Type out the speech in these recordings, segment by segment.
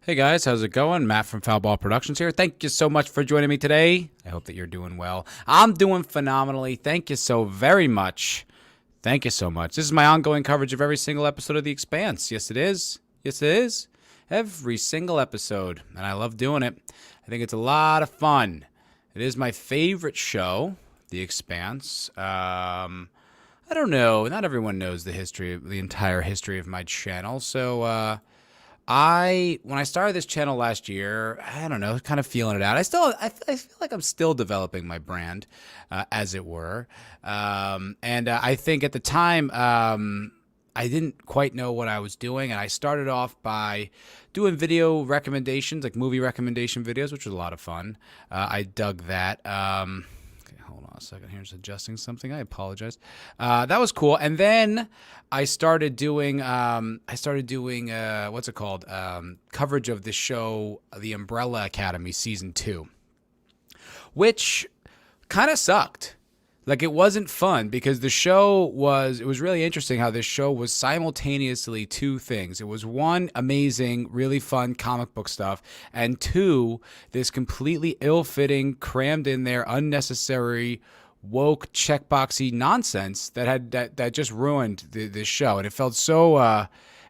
Hey guys, how's it going? Matt from Foul Ball Productions here. Thank you so much for joining me today. I hope that you're doing well. I'm doing phenomenally. Thank you so very much. Thank you so much. This is my ongoing coverage of every single episode of The Expanse. Yes, it is. Yes, it is. Every single episode. And I love doing it. I think it's a lot of fun. It is my favorite show, The Expanse. I don't know. Not everyone knows the entire history of my channel. So, when I started this channel last year, I don't know, kind of feeling it out. I feel like I'm still developing my brand, as it were. I think at the time, I didn't quite know what I was doing, and I started off by doing video recommendations, like movie recommendation videos, which was a lot of fun. I dug that. Okay, hold on a second. Here's adjusting something. I apologize. That was cool. And then I started doing what's it called? Coverage of the show, The Umbrella Academy Season 2, which kind of sucked. Like, it wasn't fun because it was really interesting how this show was simultaneously two things. It was one, amazing, really fun comic book stuff, and two, this completely ill-fitting, crammed in there, unnecessary, woke, checkboxy nonsense that just ruined this show. And it felt so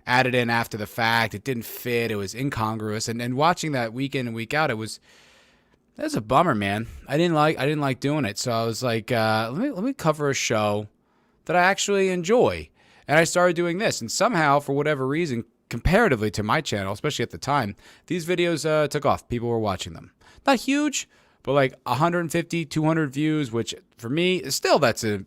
added in after the fact. It didn't fit. It was incongruous. And watching that week in and week out, that's a bummer, man. I didn't like doing it. So I was like, let me cover a show that I actually enjoy. And I started doing this. And somehow, for whatever reason, comparatively to my channel, especially at the time, these videos took off. People were watching them. Not huge, but like 150, 200 views, which for me, still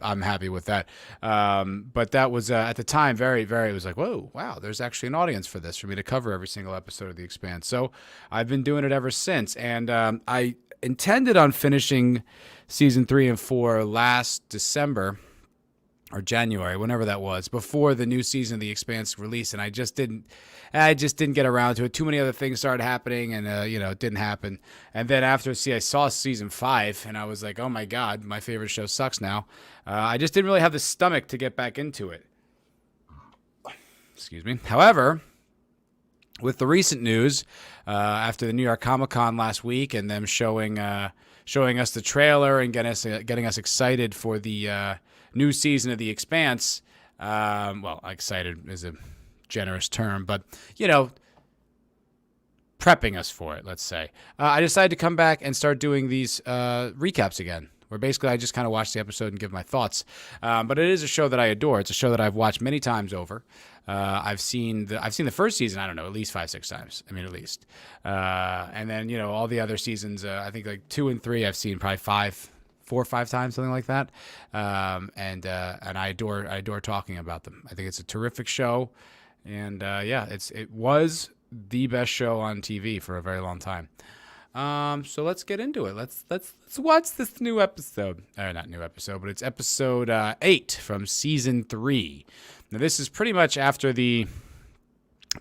I'm happy with that. But that was at the time it was like, whoa, wow, there's actually an audience for this, for me to cover every single episode of The Expanse. So I've been doing it ever since. And I intended on finishing season 3 and 4 last December or January, whenever that was, before the new season of The Expanse released, and I just didn't get around to it. Too many other things started happening, and it didn't happen. And then I saw season 5, and I was like, oh my god, my favorite show sucks now. I just didn't really have the stomach to get back into it. Excuse me. However, with the recent news, after the New York Comic Con last week, and them showing us the trailer and getting us excited for the new season of The Expanse. Well, excited is a generous term, but, prepping us for it, let's say. I decided to come back and start doing these recaps again, where basically I just kind of watch the episode and give my thoughts. But it is a show that I adore. It's a show that I've watched many times over. I've seen the first season, I don't know, at least 5-6 times. I mean, at least. And then, all the other seasons, I think like 2 and 3, I've seen probably 4 or 5 times, something like that. And I adore talking about them. I think it's a terrific show, and it was the best show on TV for a very long time. So let's get into it. Let's watch this new episode. Or not new episode, but it's episode 8 from season 3. Now this is pretty much after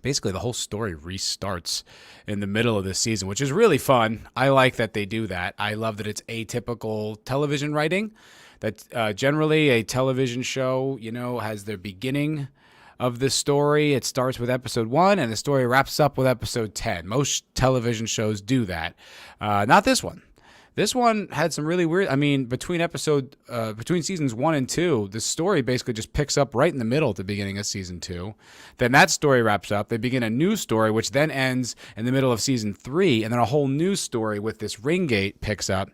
basically the whole story restarts in the middle of this season, which is really fun. I like that they do that. I love that it's atypical television writing, that generally a television show, has their beginning of the story. It starts with episode 1 and the story wraps up with episode 10. Most television shows do that. Not this one. This one had some really weird, between seasons 1 and 2, the story basically just picks up right in the middle at the beginning of season 2. Then that story wraps up. They begin a new story, which then ends in the middle of season 3. And then a whole new story with this Ringgate picks up,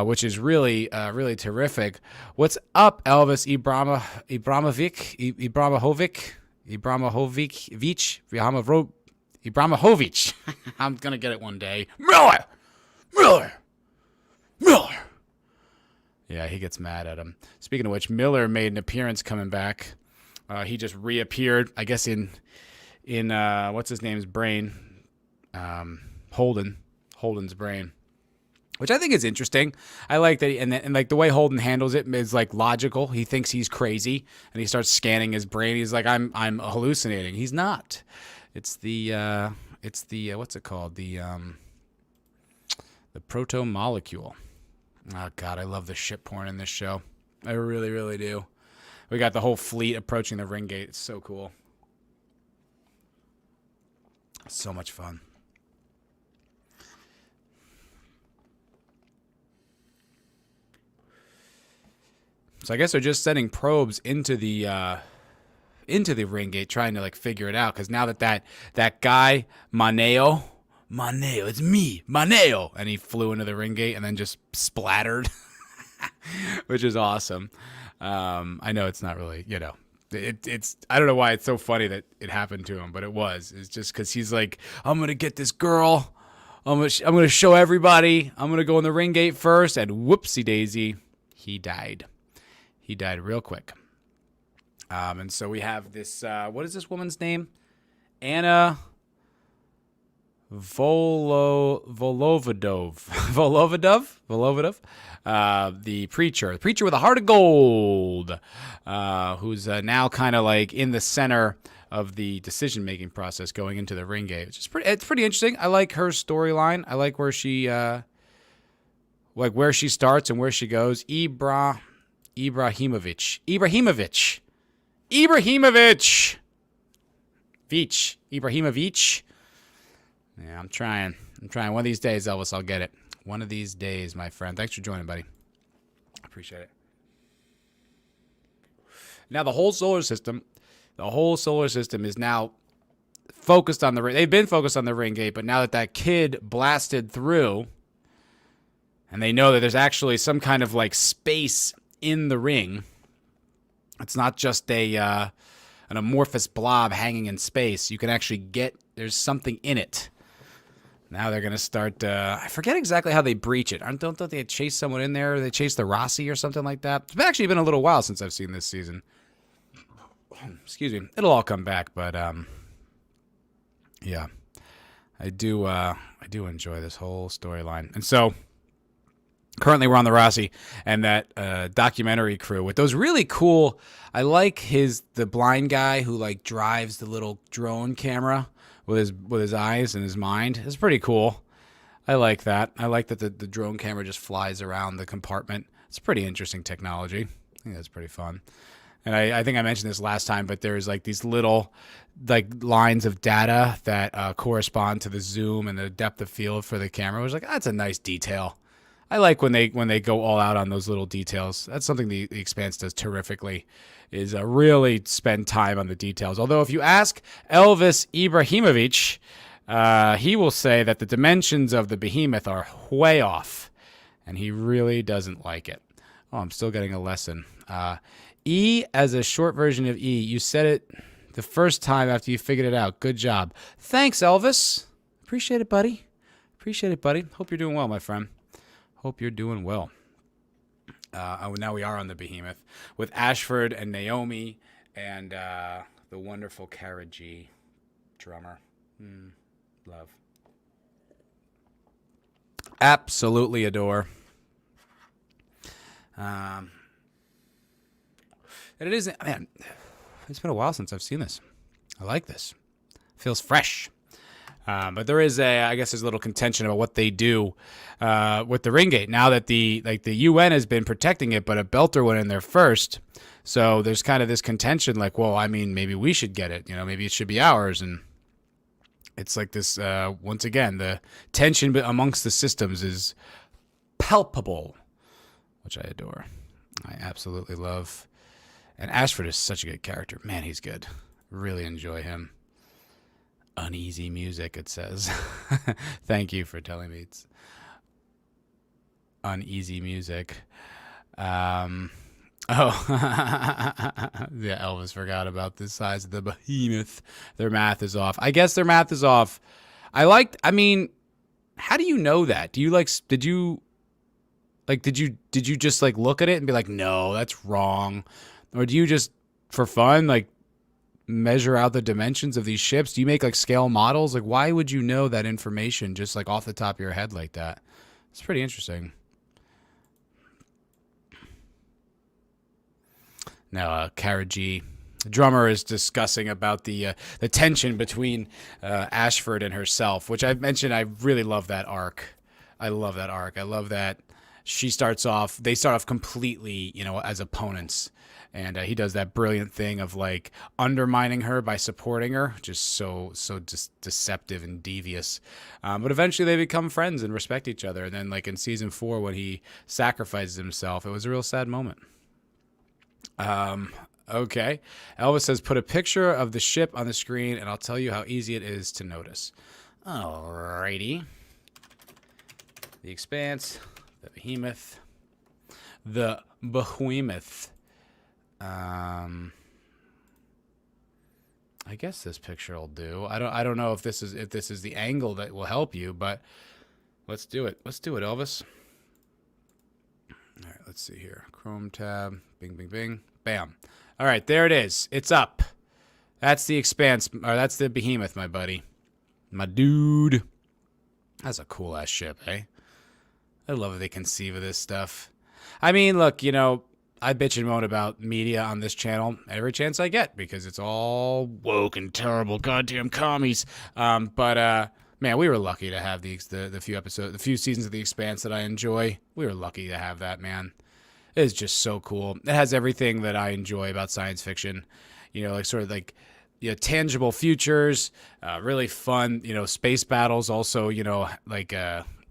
which is really, really terrific. What's up, Elvis Ibrahimovic? I'm going to get it one day. Miller! Yeah, he gets mad at him. Speaking of which, Miller made an appearance coming back. He just reappeared, I guess, in what's his name's brain? Holden's brain. Which I think is interesting. I like that, and like the way Holden handles it is like logical. He thinks he's crazy, and he starts scanning his brain. He's like, I'm hallucinating. He's not. It's the what's it called? The proto molecule. Oh, God, I love the shit porn in this show. I really, really do. We got the whole fleet approaching the Ringgate. It's so cool. So much fun. So I guess they're just sending probes into the ring gate, trying to like figure it out. Because now that guy Maneo, it's me, Maneo, and he flew into the ring gate and then just splattered, which is awesome. I know it's not really, it's I don't know why it's so funny that it happened to him, but it was. It's just because he's like, I'm gonna get this girl. I'm gonna show everybody. I'm gonna go in the ring gate first, and whoopsie daisy, he died. He died real quick. And so we have this. What is this woman's name? Anna Volovodov. Volovodov. The preacher with a heart of gold, who's now kind of like in the center of the decision-making process going into the ring gate. It's pretty interesting. I like her storyline. I like where she starts and where she goes. Ibrahimovic. Ibrahimovic. Yeah, I'm trying. One of these days, Elvis, I'll get it. One of these days, my friend. Thanks for joining, buddy. I appreciate it. Now, the whole solar system is now focused on the ring. They've been focused on the ring gate, but now that kid blasted through, and they know that there's actually some kind of like space in the ring. It's not just an amorphous blob hanging in space. You can actually there's something in it. Now they're going to start, I forget exactly how they breach it. Don't they chase someone in there? They chase the Rossi or something like that? It's actually been a little while since I've seen this season. Excuse me. It'll all come back, but yeah. I do enjoy this whole storyline. And so currently we're on the Rossi and that documentary crew with those really cool, I like the blind guy who like drives the little drone camera with his eyes and his mind. It's pretty cool. I like that. I like that the drone camera just flies around the compartment. It's pretty interesting technology. I think that's pretty fun. And I think I mentioned this last time, but there's like these little like lines of data that correspond to the zoom and the depth of field for the camera. I was like, that's a nice detail. I like when they go all out on those little details. That's something the Expanse does terrifically, is really spend time on the details. Although if you ask Elvis Ibrahimovic, he will say that the dimensions of the behemoth are way off, and he really doesn't like it. Oh, I'm still getting a lesson. E as a short version of E. You said it the first time after you figured it out. Good job. Thanks, Elvis. Appreciate it, buddy. Hope you're doing well, my friend. Hope you're doing well. Now we are on the behemoth with Ashford and Naomi and the wonderful Kara G, drummer. Love. Absolutely adore. And it is, man, it's been a while since I've seen this. I like this. Feels fresh. But there is I guess there's a little contention about what they do with the ring gate now that the UN has been protecting it, but a belter went in there first. So there's kind of this contention, like, well, I mean, maybe we should get it. Maybe it should be ours. And it's like this. Once again, the tension amongst the systems is palpable, which I adore. I absolutely love. And Ashford is such a good character. Man, he's good. Really enjoy him. Uneasy music, it says. Thank you for telling me it's uneasy music. Yeah, Elvis forgot about the size of the behemoth. Their math is off. I guess their math is off. I mean, how do you know that? Do you did you just like look at it and be like, no, that's wrong? Or do you just, for fun, like measure out the dimensions of these ships? Do you make like scale models? Like, why would you know that information just like off the top of your head like that? It's pretty interesting. Now, Kara G, the drummer, is discussing about the tension between Ashford and herself, which I've mentioned. I really love that arc. I love that they start off completely, as opponents. And he does that brilliant thing of like undermining her by supporting her, just so deceptive and devious. But eventually they become friends and respect each other. And then like in season 4, when he sacrifices himself, it was a real sad moment. Okay. Elvis says, put a picture of the ship on the screen, and I'll tell you how easy it is to notice. Alrighty. The Expanse, the Behemoth, the Behemoth. I guess this picture will do. I don't know if this is the angle that will help you, but let's do it. Let's do it, Elvis. All right, let's see here. Chrome tab. Bing, bing, bing. Bam. All right, there it is. It's up. That's the Expanse, or that's the Behemoth, my buddy. My dude. That's a cool ass ship, eh? I love that they conceive of this stuff. I mean, look, you know, I bitch and moan about media on this channel every chance I get because it's all woke and terrible goddamn commies. But man, we were lucky to have the few seasons of The Expanse that I enjoy. We were lucky to have that, man. It is just so cool. It has everything that I enjoy about science fiction. You know, like sort of like, you know, tangible futures, really fun, you know, space battles. Also, you know, like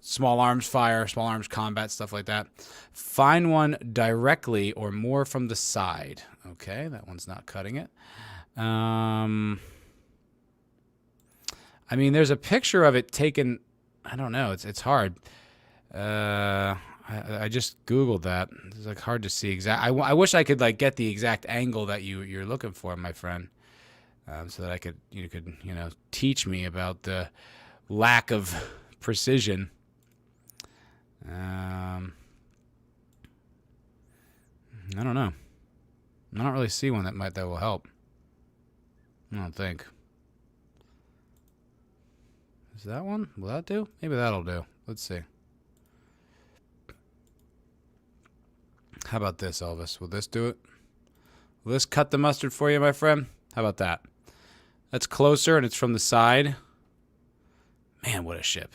small arms fire, small arms combat, stuff like that. Find one directly or more from the side. Okay, that one's not cutting it. I mean, there's a picture of it taken. I don't know. It's hard. I just Googled that. It's like hard to see exact. I wish I could like get the exact angle that you're looking for, my friend, so that you could teach me about the lack of precision. I don't know. I don't really see one that will help. I don't think. Is that one? Will that do? Maybe that'll do. Let's see. How about this, Elvis? Will this do it? Will this cut the mustard for you, my friend? How about that? That's closer, and it's from the side. Man, what a ship.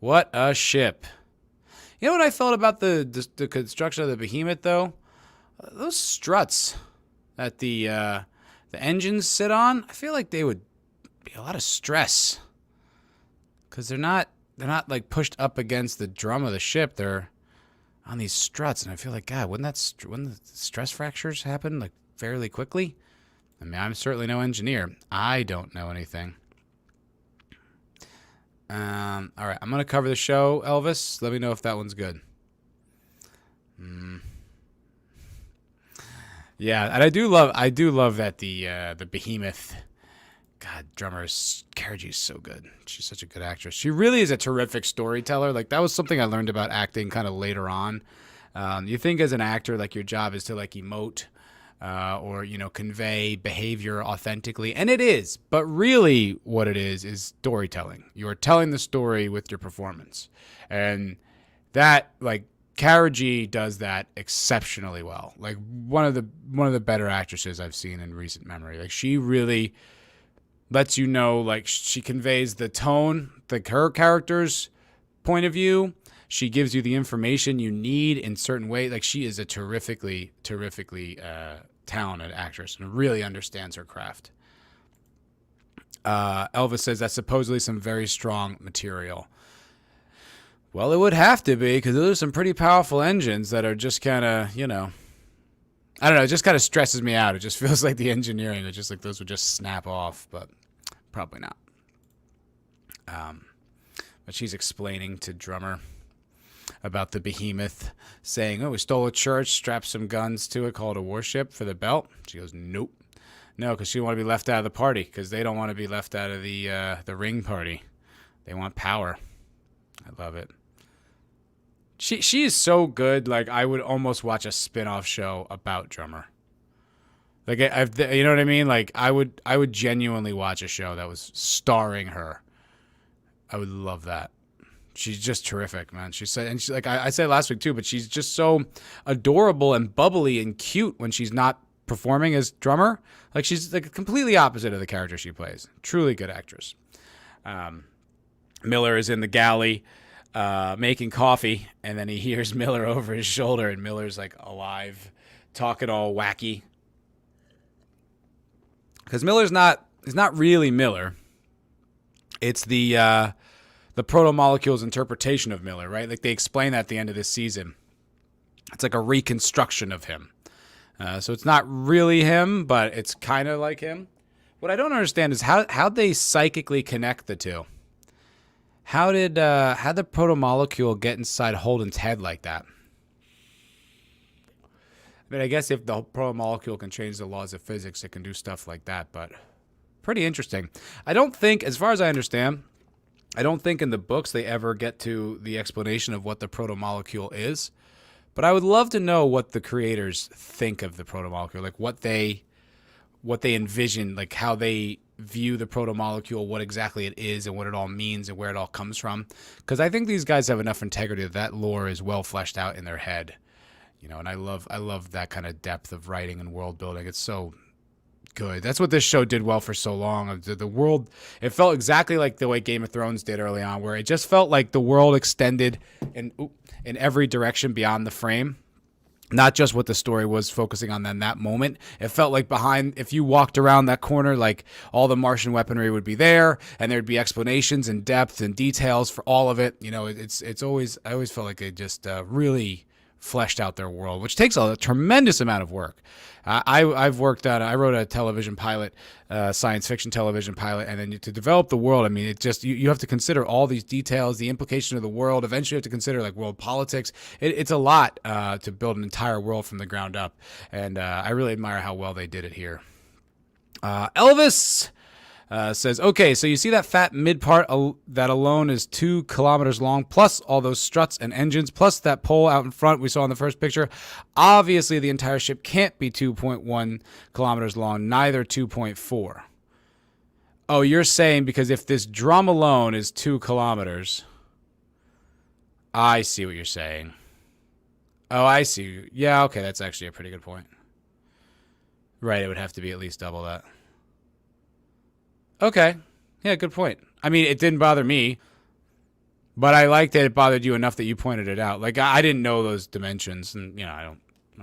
What a ship. You know what I felt about the construction of the Behemoth, though? Those struts that the engines sit on, I feel like they would be a lot of stress. Because they're not like pushed up against the drum of the ship. They're on these struts, and I feel like, God, wouldn't the stress fractures happen like fairly quickly? I mean, I'm certainly no engineer. I don't know anything. All right, I'm gonna cover the show, Elvis. Let me know if that one's good. Yeah, and I do love that the Behemoth. God, Karaji's so good. She's such a good actress. She really is a terrific storyteller. Like, that was something I learned about acting kind of later on. You think as an actor, like, your job is to like emote or convey behavior authentically, and it is. But really, what it is storytelling. You are telling the story with your performance, and that, like, Karaji does that exceptionally well. Like, one of the better actresses I've seen in recent memory. Like, she really lets you know, like, she conveys the tone, like her character's point of view. She gives you the information you need in certain ways. Like, she is a terrifically talented actress and really understands her craft. Elvis says that's supposedly some very strong material. Well, it would have to be, because those are some pretty powerful engines that are just kind of, I don't know, it just kind of stresses me out. It just feels like the engineering, it's just like those would just snap off, but probably not. But she's explaining to Drummer about the Behemoth, saying, "Oh, we stole a church, strapped some guns to it, called a warship for the belt." She goes, "Nope. No, because she don't want to be left out of the party, because they don't want to be left out of the ring party. They want power." I love it. She is so good. Like, I would almost watch a spin-off show about Drummer. Like, you know what I mean? Like, I would genuinely watch a show that was starring her. I would love that. She's just terrific, man. She's like I said last week too, but she's just so adorable and bubbly and cute when she's not performing as Drummer. Like, she's like completely opposite of the character she plays. Truly good actress. Miller is in the galley making coffee, and then he hears Miller over his shoulder, and Miller's like alive, talking all wacky. Because Miller's not really Miller. It's the proto-molecule's interpretation of Miller, right? Like, they explain that at the end of this season. It's like a reconstruction of him. So it's not really him, but it's kind of like him. What I don't understand is how they psychically connect the two. How did the protomolecule get inside Holden's head like that? I mean, I guess if the protomolecule can change the laws of physics, it can do stuff like that, but pretty interesting. I don't think, as far as I understand, I don't think in the books they ever get to the explanation of what the protomolecule is, but I would love to know what the creators think of the protomolecule, like what they envision, like how they view the protomolecule, what exactly it is and what it all means and where it all comes from. Because I think these guys have enough integrity that lore is well fleshed out in their head. And I love that kind of depth of writing and world building. It's so good. That's what this show did well for so long. The world, it felt exactly like the way Game of Thrones did early on, where it just felt like the world extended in every direction beyond the frame. Not just what the story was focusing on in that moment. It felt like if you walked around that corner, like all the Martian weaponry would be there, and there'd be explanations and depth and details for all of it. It's always, I always felt like it just really fleshed out their world, which takes a tremendous amount of work. I wrote a television pilot, science fiction television pilot, and then to develop the world, I mean, it just, you have to consider all these details, the implication of the world. Eventually you have to consider like world politics. It's a lot to build an entire world from the ground up, and I really admire how well they did it here. Elvis says, okay, so you see that fat mid part that alone is 2 kilometers long, plus all those struts and engines, plus that pole out in front we saw in the first picture. Obviously, the entire ship can't be 2.1 kilometers long, neither 2.4. Oh, you're saying because if this drum alone is 2 kilometers, I see what you're saying. Oh, I see. Yeah, okay, that's actually a pretty good point. Right, it would have to be at least double that. Okay. Yeah, good point. I mean, it didn't bother me, but I like that it bothered you enough that you pointed it out. Like, I didn't know those dimensions, and, I don't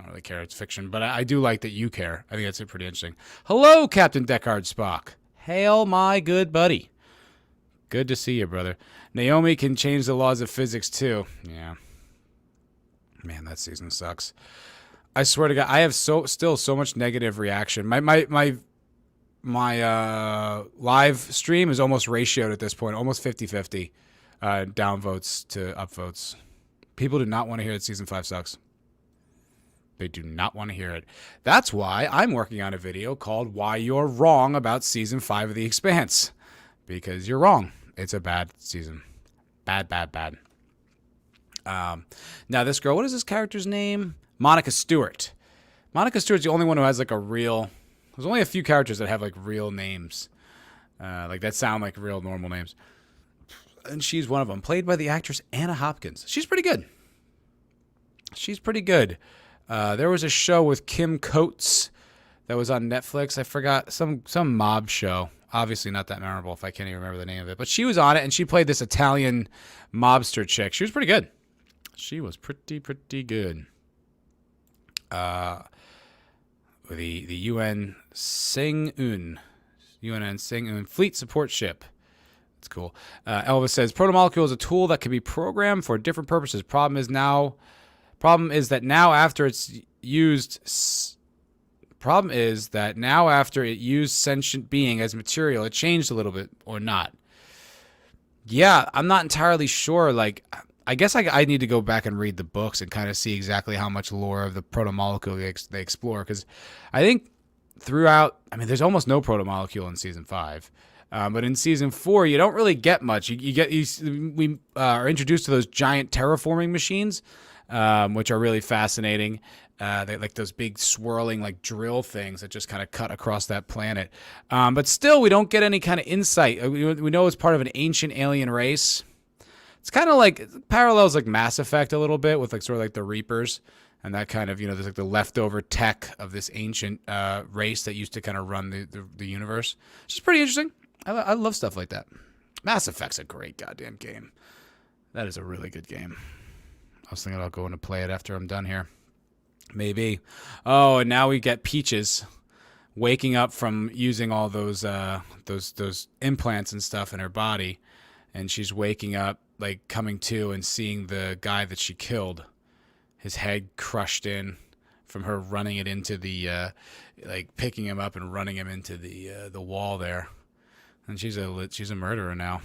really care. It's fiction, but I do like that you care. I think that's pretty interesting. Hello, Captain Deckard Spock. Hail, my good buddy. Good to see you, brother. Naomi can change the laws of physics, too. Yeah. Man, that season sucks. I swear to God, I have still so much negative reaction. My live stream is almost ratioed at this point, almost 50-50 downvotes to upvotes. People do not want to hear that season 5 sucks. They do not want to hear it. That's why I'm working on a video called Why You're Wrong About Season 5 of The Expanse. Because you're wrong. It's a bad season. Bad. Now this girl, what is this character's name? Monica Stewart. Monica Stewart's the only one who has like a real... There's only a few characters that have like real names, like that sound like real normal names, and she's one of them. Played by the actress Anna Hopkins. She's pretty good. There was a show with Kim Coates that was on Netflix. I forgot some mob show. Obviously not that memorable if I can't even remember the name of it. But she was on it, and she played this Italian mobster chick. She was pretty good. She was pretty good. The UN Sing-un fleet support ship. That's cool. Elvis says, protomolecule is a tool that can be programmed for different purposes. Problem is that now after it used sentient being as material, it changed a little bit or not. Yeah, I'm not entirely sure. Like, I guess I need to go back and read the books and kind of see exactly how much lore of the protomolecule they explore. Because I think there's almost no protomolecule in season 5. But in season 4, you don't really get much. We are introduced to those giant terraforming machines, which are really fascinating. They like those big swirling like drill things that just kind of cut across that planet. But still, we don't get any kind of insight. We know it's part of an ancient alien race. It's kind of like parallels like Mass Effect a little bit with like sort of like the Reapers and that kind of, there's like the leftover tech of this ancient race that used to kind of run the universe. It's just pretty interesting. I love stuff like that. Mass Effect's a great goddamn game. That is a really good game. I was thinking I'll go in and play it after I'm done here. Maybe. Oh, and now we get Peaches waking up from using all those implants and stuff in her body, and she's waking up, like coming to and seeing the guy that she killed, his head crushed in from her running it into the like picking him up and running him into the wall there. And she's a murderer now.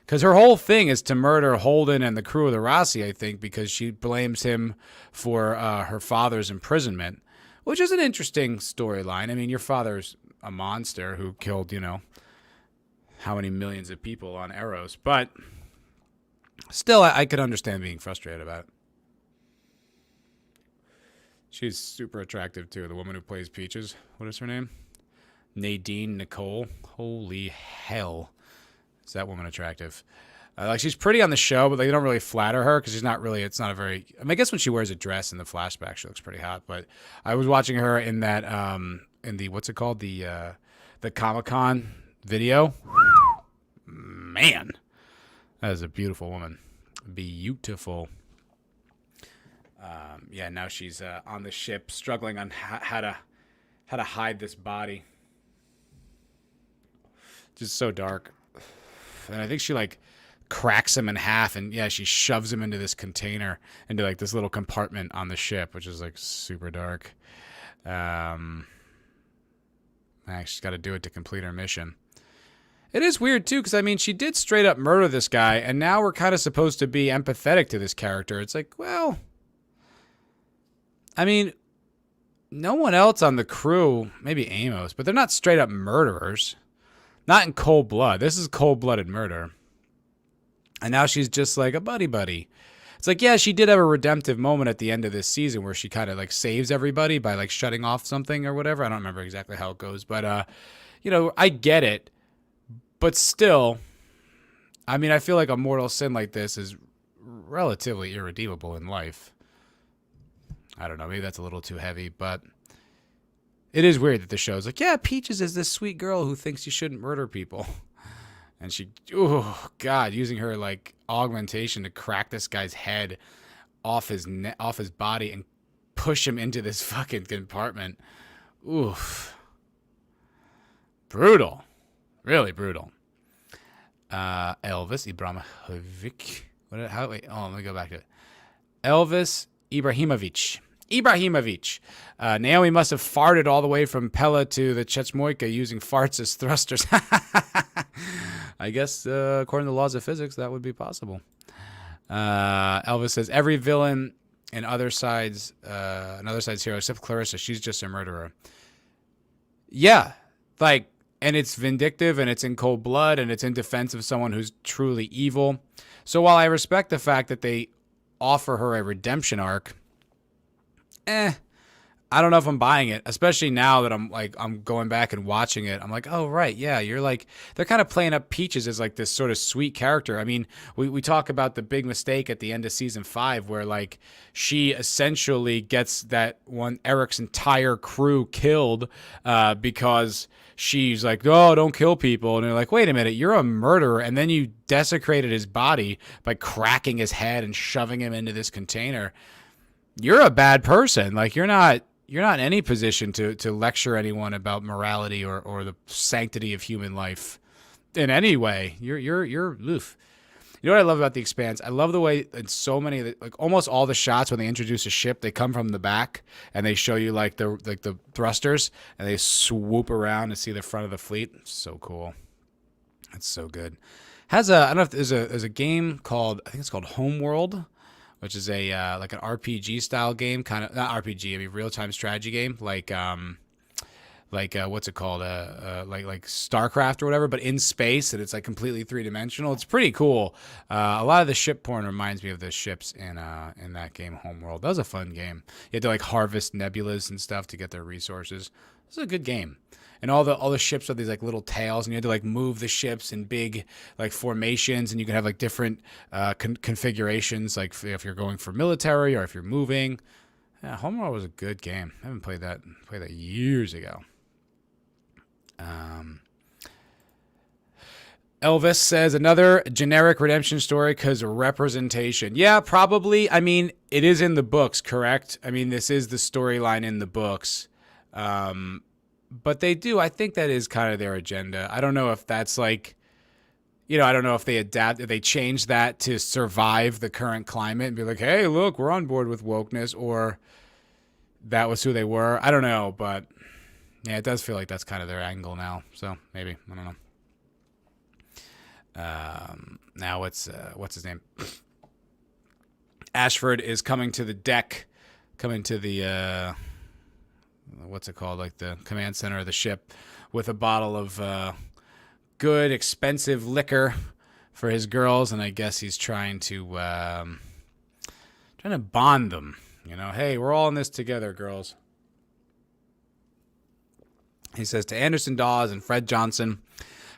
Because her whole thing is to murder Holden and the crew of the Rossi, I think, because she blames him for her father's imprisonment, which is an interesting storyline. I mean, your father's a monster who killed, how many millions of people on Eros. But still, I could understand being frustrated about it. She's super attractive, too. The woman who plays Peaches. What is her name? Nadine Nicole. Holy hell. Is that woman attractive? Like, she's pretty on the show, but they don't really flatter her because she's not really, it's not a very, I guess when she wears a dress in the flashback, she looks pretty hot. But I was watching her in that, in the, what's it called? The Comic-Con video. Man, that is a beautiful woman. Beautiful. Yeah, now she's on the ship, struggling on how to hide this body. Just so dark. And I think she like cracks him in half, and yeah, she shoves him into this container, into like this little compartment on the ship, which is like super dark. She's got to do it to complete her mission. It is weird too, because I mean, she did straight up murder this guy, and now we're kind of supposed to be empathetic to this character. It's like, well, I mean, no one else on the crew, maybe Amos, but they're not straight up murderers. Not in cold blood. This is cold-blooded murder. And now she's just like a buddy. It's like, yeah, she did have a redemptive moment at the end of this season where she kind of like saves everybody by like shutting off something or whatever. I don't remember exactly how it goes, but I get it. But still, I mean, I feel like a mortal sin like this is relatively irredeemable in life. I don't know, maybe that's a little too heavy, but it is weird that the show's like, yeah, Peaches is this sweet girl who thinks you shouldn't murder people. And she, oh, God, using her, like, augmentation to crack this guy's head off his body and push him into this fucking compartment. Oof. Brutal. Really brutal. Elvis Ibrahimovic. Let me go back to it. Elvis Ibrahimovic. Naomi must have farted all the way from Pella to the Chechmoika using farts as thrusters. I guess, according to the laws of physics, that would be possible. Elvis says, every villain in Other Side's hero, except Clarissa, she's just a murderer. Yeah, like, and it's vindictive, and it's in cold blood, and it's in defense of someone who's truly evil. So while I respect the fact that they offer her a redemption arc, I don't know if I'm buying it, especially now that I'm going back and watching it. I'm like, oh, right. Yeah. You're like, they're kind of playing up Peaches as like this sort of sweet character. I mean, we talk about the big mistake at the end of season 5 where like she essentially gets that one, Eric's entire crew killed, because she's like, oh, don't kill people. And they're like, wait a minute, you're a murderer. And then you desecrated his body by cracking his head and shoving him into this container. You're a bad person. Like, you're not in any position to lecture anyone about morality or the sanctity of human life in any way. You're oof. You know what I love about The Expanse? I love the way in so many of the, like almost all the shots when they introduce a ship, they come from the back and they show you like the thrusters and they swoop around to see the front of the fleet. It's so cool. It's so good. I don't know if there's a game called, I think it's called Homeworld, which is a like an RPG style game, kind of not RPG, I mean real time strategy game, like what's it called, like StarCraft or whatever, but in space, and it's like completely 3-dimensional. It's pretty cool. A lot of the ship porn reminds me of the ships in that game, Homeworld. That was a fun game. You had to like harvest nebulas and stuff to get their resources. It was a good game. And all the ships have these like little tails, and you had to like move the ships in big like formations, and you can have like different configurations, like if you're going for military or if you're moving. Yeah, Homeworld was a good game. I haven't played that years ago. Elvis says another generic redemption story because representation. Yeah, probably. I mean, it is in the books, correct? I mean, this is the storyline in the books. But they do, I think that is kind of their agenda. I don't know if that's like, I don't know if they if they change that to survive the current climate and be like, hey, look, we're on board with wokeness, or, that was who they were. I don't know, but yeah, it does feel like that's kind of their angle now. So maybe, I don't know. Now what's his name? Ashford is coming to the deck, coming to the what's it called, like the command center of the ship, with a bottle of good, expensive liquor for his girls, and I guess he's trying to bond them. You know, hey, we're all in this together, girls. He says to Anderson Dawes and Fred Johnson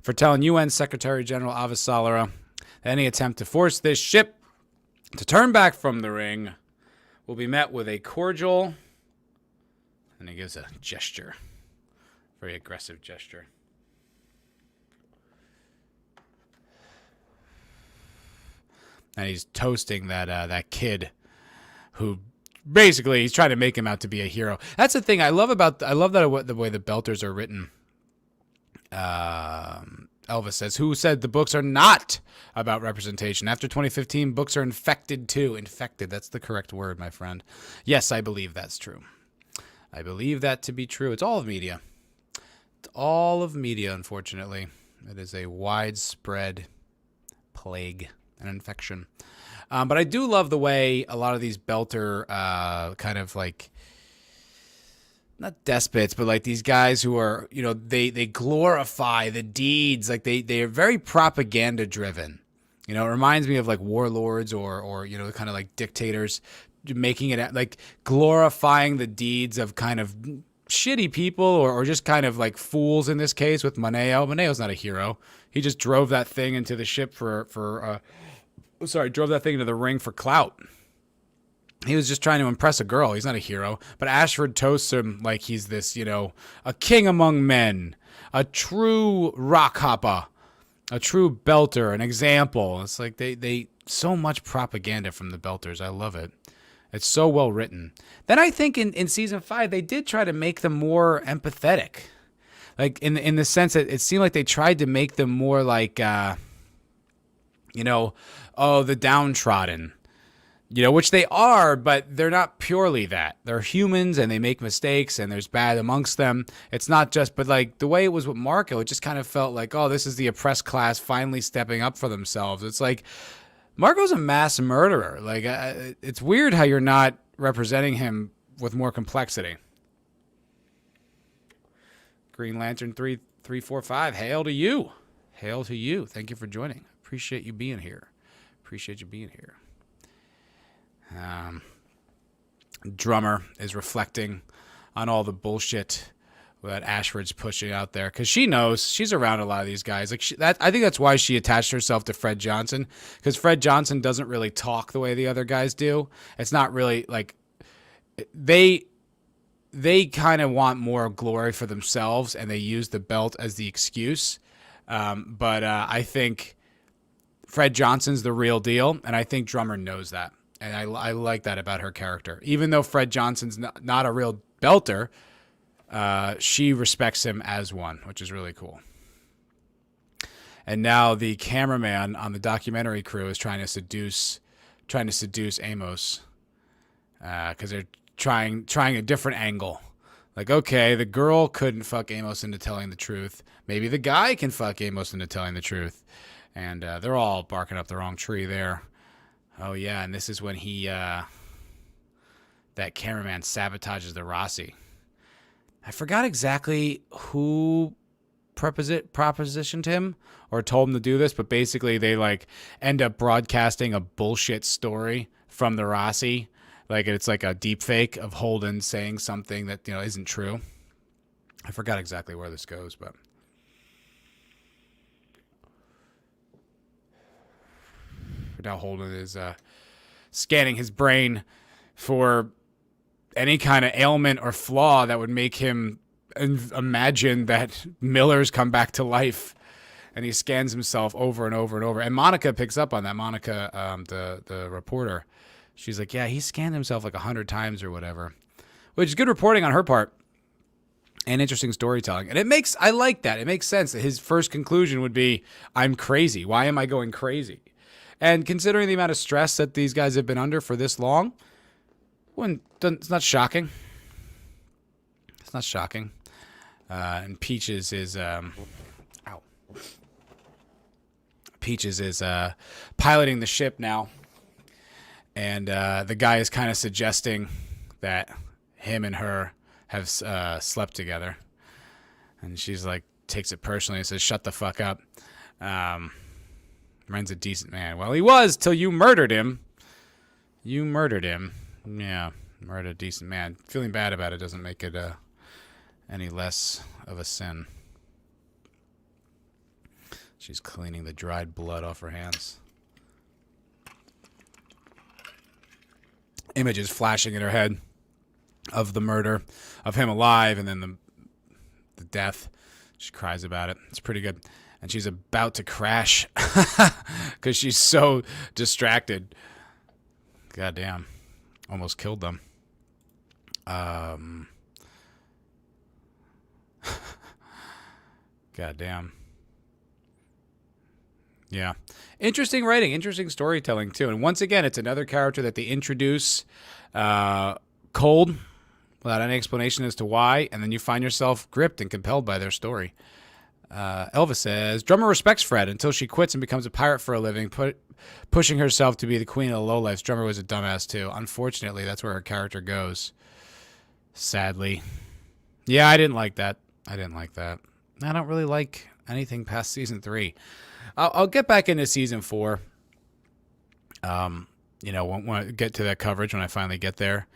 for telling UN Secretary General Avasarala that any attempt to force this ship to turn back from the ring will be met with a cordial, and he gives a gesture, very aggressive gesture. And he's toasting that kid who basically he's trying to make him out to be a hero. That's the thing I love that the way the Belters are written. Elvis says, who said the books are not about representation? After 2015, books are infected too. Infected, that's the correct word, my friend. Yes, I believe that's true. I believe that to be true. It's all of media. It's all of media, unfortunately. It is a widespread plague, an infection. But I do love the way a lot of these Belter kind of like, not despots, but like these guys who are, you know, they glorify the deeds. Like they are very propaganda driven. You know, it reminds me of like warlords or you know, kind of like dictators, making it like glorifying the deeds of kind of shitty people or just kind of like fools in this case with Moneo. Moneo's not a hero. He just drove that thing into the ship drove that thing into the ring for clout. He was just trying to impress a girl. He's not a hero. But Ashford toasts him like he's this, you know, a king among men, a true rock hopper, a true Belter, an example. It's like they so much propaganda from the Belters. I love it. It's so well written. Then I think in season 5, they did try to make them more empathetic. Like in the sense that it seemed like they tried to make them more like, you know, oh, the downtrodden. You know, which they are, but they're not purely that. They're humans and they make mistakes and there's bad amongst them. It's not just, but like the way it was with Marco, it just kind of felt like, oh, this is the oppressed class finally stepping up for themselves. It's like, Marco's a mass murderer. Like, it's weird how you're not representing him with more complexity. Green Lantern 3345, hail to you. Hail to you. Thank you for joining. Appreciate you being here. Drummer is reflecting on all the bullshit that Ashford's pushing out there because she knows she's around a lot of these guys. Like I think that's why she attached herself to Fred Johnson, because Fred Johnson doesn't really talk the way the other guys do. It's not really like they kind of want more glory for themselves and they use the belt as the excuse. But I think Fred Johnson's the real deal, and I think Drummer knows that. And I like that about her character. Even though Fred Johnson's not a real Belter, she respects him as one, which is really cool. And now the cameraman on the documentary crew is trying to seduce Amos because they're trying a different angle. Like, okay, the girl couldn't fuck Amos into telling the truth. Maybe the guy can fuck Amos into telling the truth. And they're all barking up the wrong tree there. Oh, yeah, and this is when that cameraman sabotages the Rossi. I forgot exactly who propositioned him or told him to do this, but basically they, like, end up broadcasting a bullshit story from the Rossi. Like, it's like a deep fake of Holden saying something that, you know, isn't true. I forgot exactly where this goes, but... Now Holden is scanning his brain for any kind of ailment or flaw that would make him imagine that Miller's come back to life. And he scans himself over and over and over. And Monica picks up on that. Monica, the reporter, she's like, yeah, he scanned himself like 100 times or whatever. Which is good reporting on her part. And interesting storytelling. And I like that. It makes sense that his first conclusion would be, I'm crazy. Why am I going crazy? And considering the amount of stress that these guys have been under for this long, it's not shocking. It's not shocking. And Peaches is piloting the ship now, and the guy is kind of suggesting that him and her have slept together, and she's like, takes it personally and says, "Shut the fuck up." Ren's a decent man. Well, he was till you murdered him. You murdered him. Yeah, murdered a decent man. Feeling bad about it doesn't make it any less of a sin. She's cleaning the dried blood off her hands. Images flashing in her head of the murder, of him alive, and then the death. She cries about it. It's pretty good. And she's about to crash because she's so distracted. Goddamn. Almost killed them. Goddamn. Yeah. Interesting writing, interesting storytelling, too. And once again, it's another character that they introduce cold, without any explanation as to why, and then you find yourself gripped and compelled by their story. Elvis says, Drummer respects Fred until she quits and becomes a pirate for a living, pushing herself to be the queen of the lowlifes. Drummer was a dumbass, too. Unfortunately, that's where her character goes. Sadly. Yeah, I didn't like that. I don't really like anything past season 3. I'll get back into season 4. When I get to that coverage when I finally get there.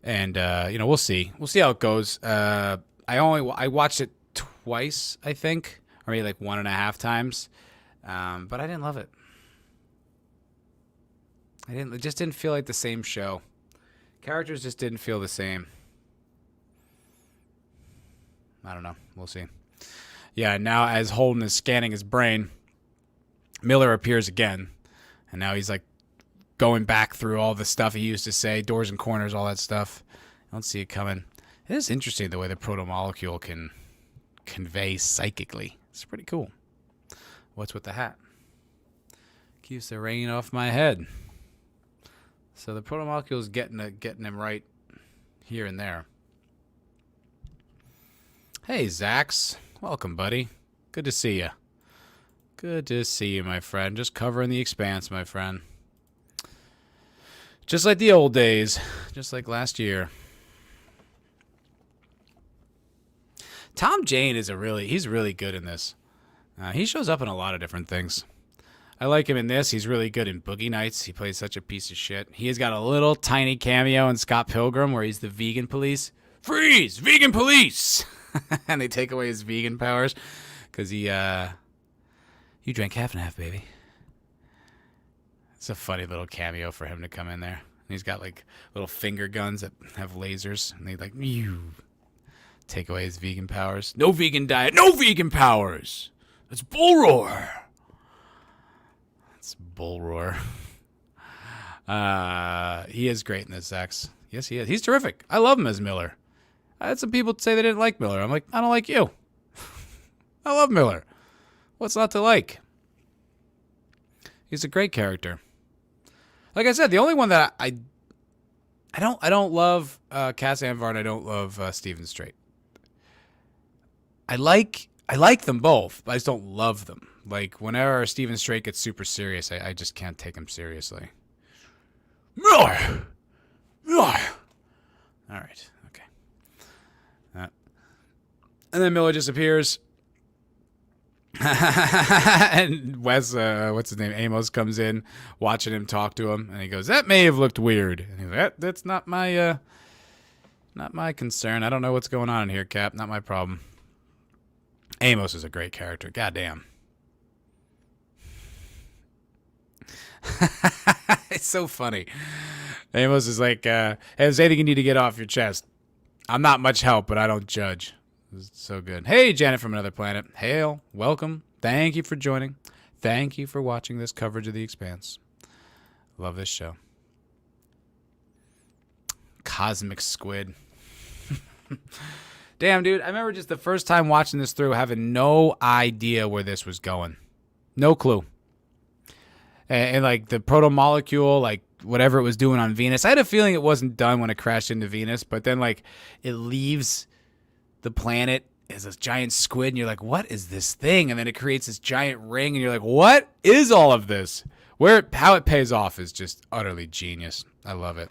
And, we'll see. We'll see how it goes. I watched it twice, I think, or maybe like 1.5 times. But I didn't love it. It just didn't feel like the same show. Characters just didn't feel the same. I don't know. We'll see. Yeah, now as Holden is scanning his brain, Miller appears again. And now he's like going back through all the stuff he used to say, doors and corners, all that stuff. I don't see it coming. It is interesting the way the proto-molecule can convey psychically. It's pretty cool. What's with the hat? Keeps the rain off my head. So the proto-molecule is getting him right here and there. Hey, Zax. Welcome, buddy. Good to see you. Good to see you, my friend. Just covering the Expanse, my friend. Just like the old days. Just like last year. Tom Jane he's really good in this. He shows up in a lot of different things. I like him in this. He's really good in Boogie Nights. He plays such a piece of shit. He has got a little tiny cameo in Scott Pilgrim where he's the vegan police. Freeze! Vegan police! And they take away his vegan powers because he, you drank half and half, baby. It's a funny little cameo for him to come in there. And he's got like little finger guns that have lasers, and they like, take away his vegan powers. No vegan diet, no vegan powers. It's bull roar. It's bull roar. He is great in this, Zax. Yes, he is. He's terrific. I love him as Miller. I had some people say they didn't like Miller. I'm like, I don't like you. I love Miller. What's not to like? He's a great character. Like I said, the only one that I don't love Cass Anvar and I don't love Stephen Strait. I like them both, but I just don't love them. Like whenever Stephen Strait gets super serious, I just can't take him seriously. Miller. All right. Okay. And then Miller disappears. And Wes, what's his name? Amos comes in, watching him talk to him, and he goes, "That may have looked weird." And he's like, "That's not my concern. I don't know what's going on in here, Cap. Not my problem." Amos is a great character. Goddamn. It's so funny. Amos is like, "Hey, there's anything you need to get off your chest. I'm not much help, but I don't judge." It's so good. Hey, Janet from another planet. Hail. Welcome. Thank you for joining. Thank you for watching this coverage of The Expanse. Love this show. Cosmic Squid. Damn, dude. I remember just the first time watching this through having no idea where this was going. No clue. And like the proto-molecule, like whatever it was doing on Venus. I had a feeling it wasn't done when it crashed into Venus, but then like it leaves the planet is this giant squid, and you're like, what is this thing? And then it creates this giant ring, and you're like, what is all of this? How it pays off is just utterly genius. I love it.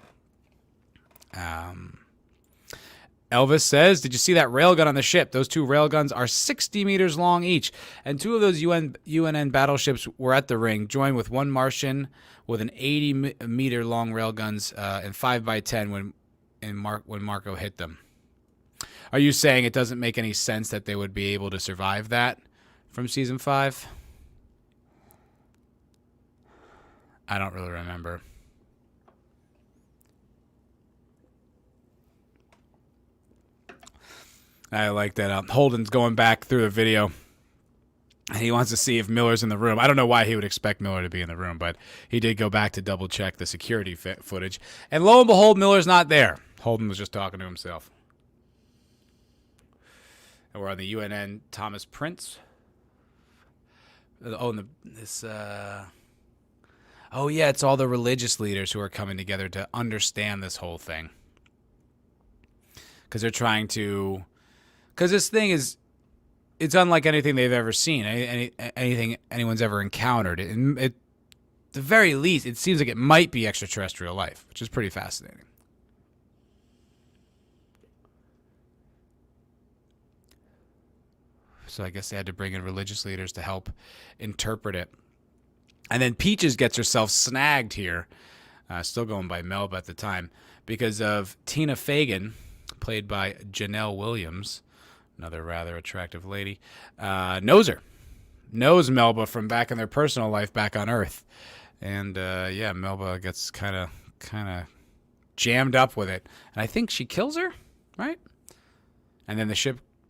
Elvis says, did you see that railgun on the ship? Those 2 railguns are 60 meters long each, and 2 of those UNN battleships were at the ring, joined with 1 Martian with an 80-meter long railguns and 5x10 when Marco hit them. Are you saying it doesn't make any sense that they would be able to survive that from season 5? I don't really remember. I like that. Holden's going back through the video, and he wants to see if Miller's in the room. I don't know why he would expect Miller to be in the room, but he did go back to double-check the security footage. And lo and behold, Miller's not there. Holden was just talking to himself. And we're on the UNN Thomas Prince. Oh, yeah, it's all the religious leaders who are coming together to understand this whole thing. Because they're trying to... Because this thing it's unlike anything they've ever seen, anything anyone's ever encountered. At the very least, it seems like it might be extraterrestrial life, which is pretty fascinating. So I guess they had to bring in religious leaders to help interpret it. And then Peaches gets herself snagged here, still going by Melba at the time, because of Tina Fagan, played by Janelle Williams, another rather attractive lady, knows Melba from back in their personal life back on Earth. And, Melba gets kind of jammed up with it. And I think she kills her, right? And then the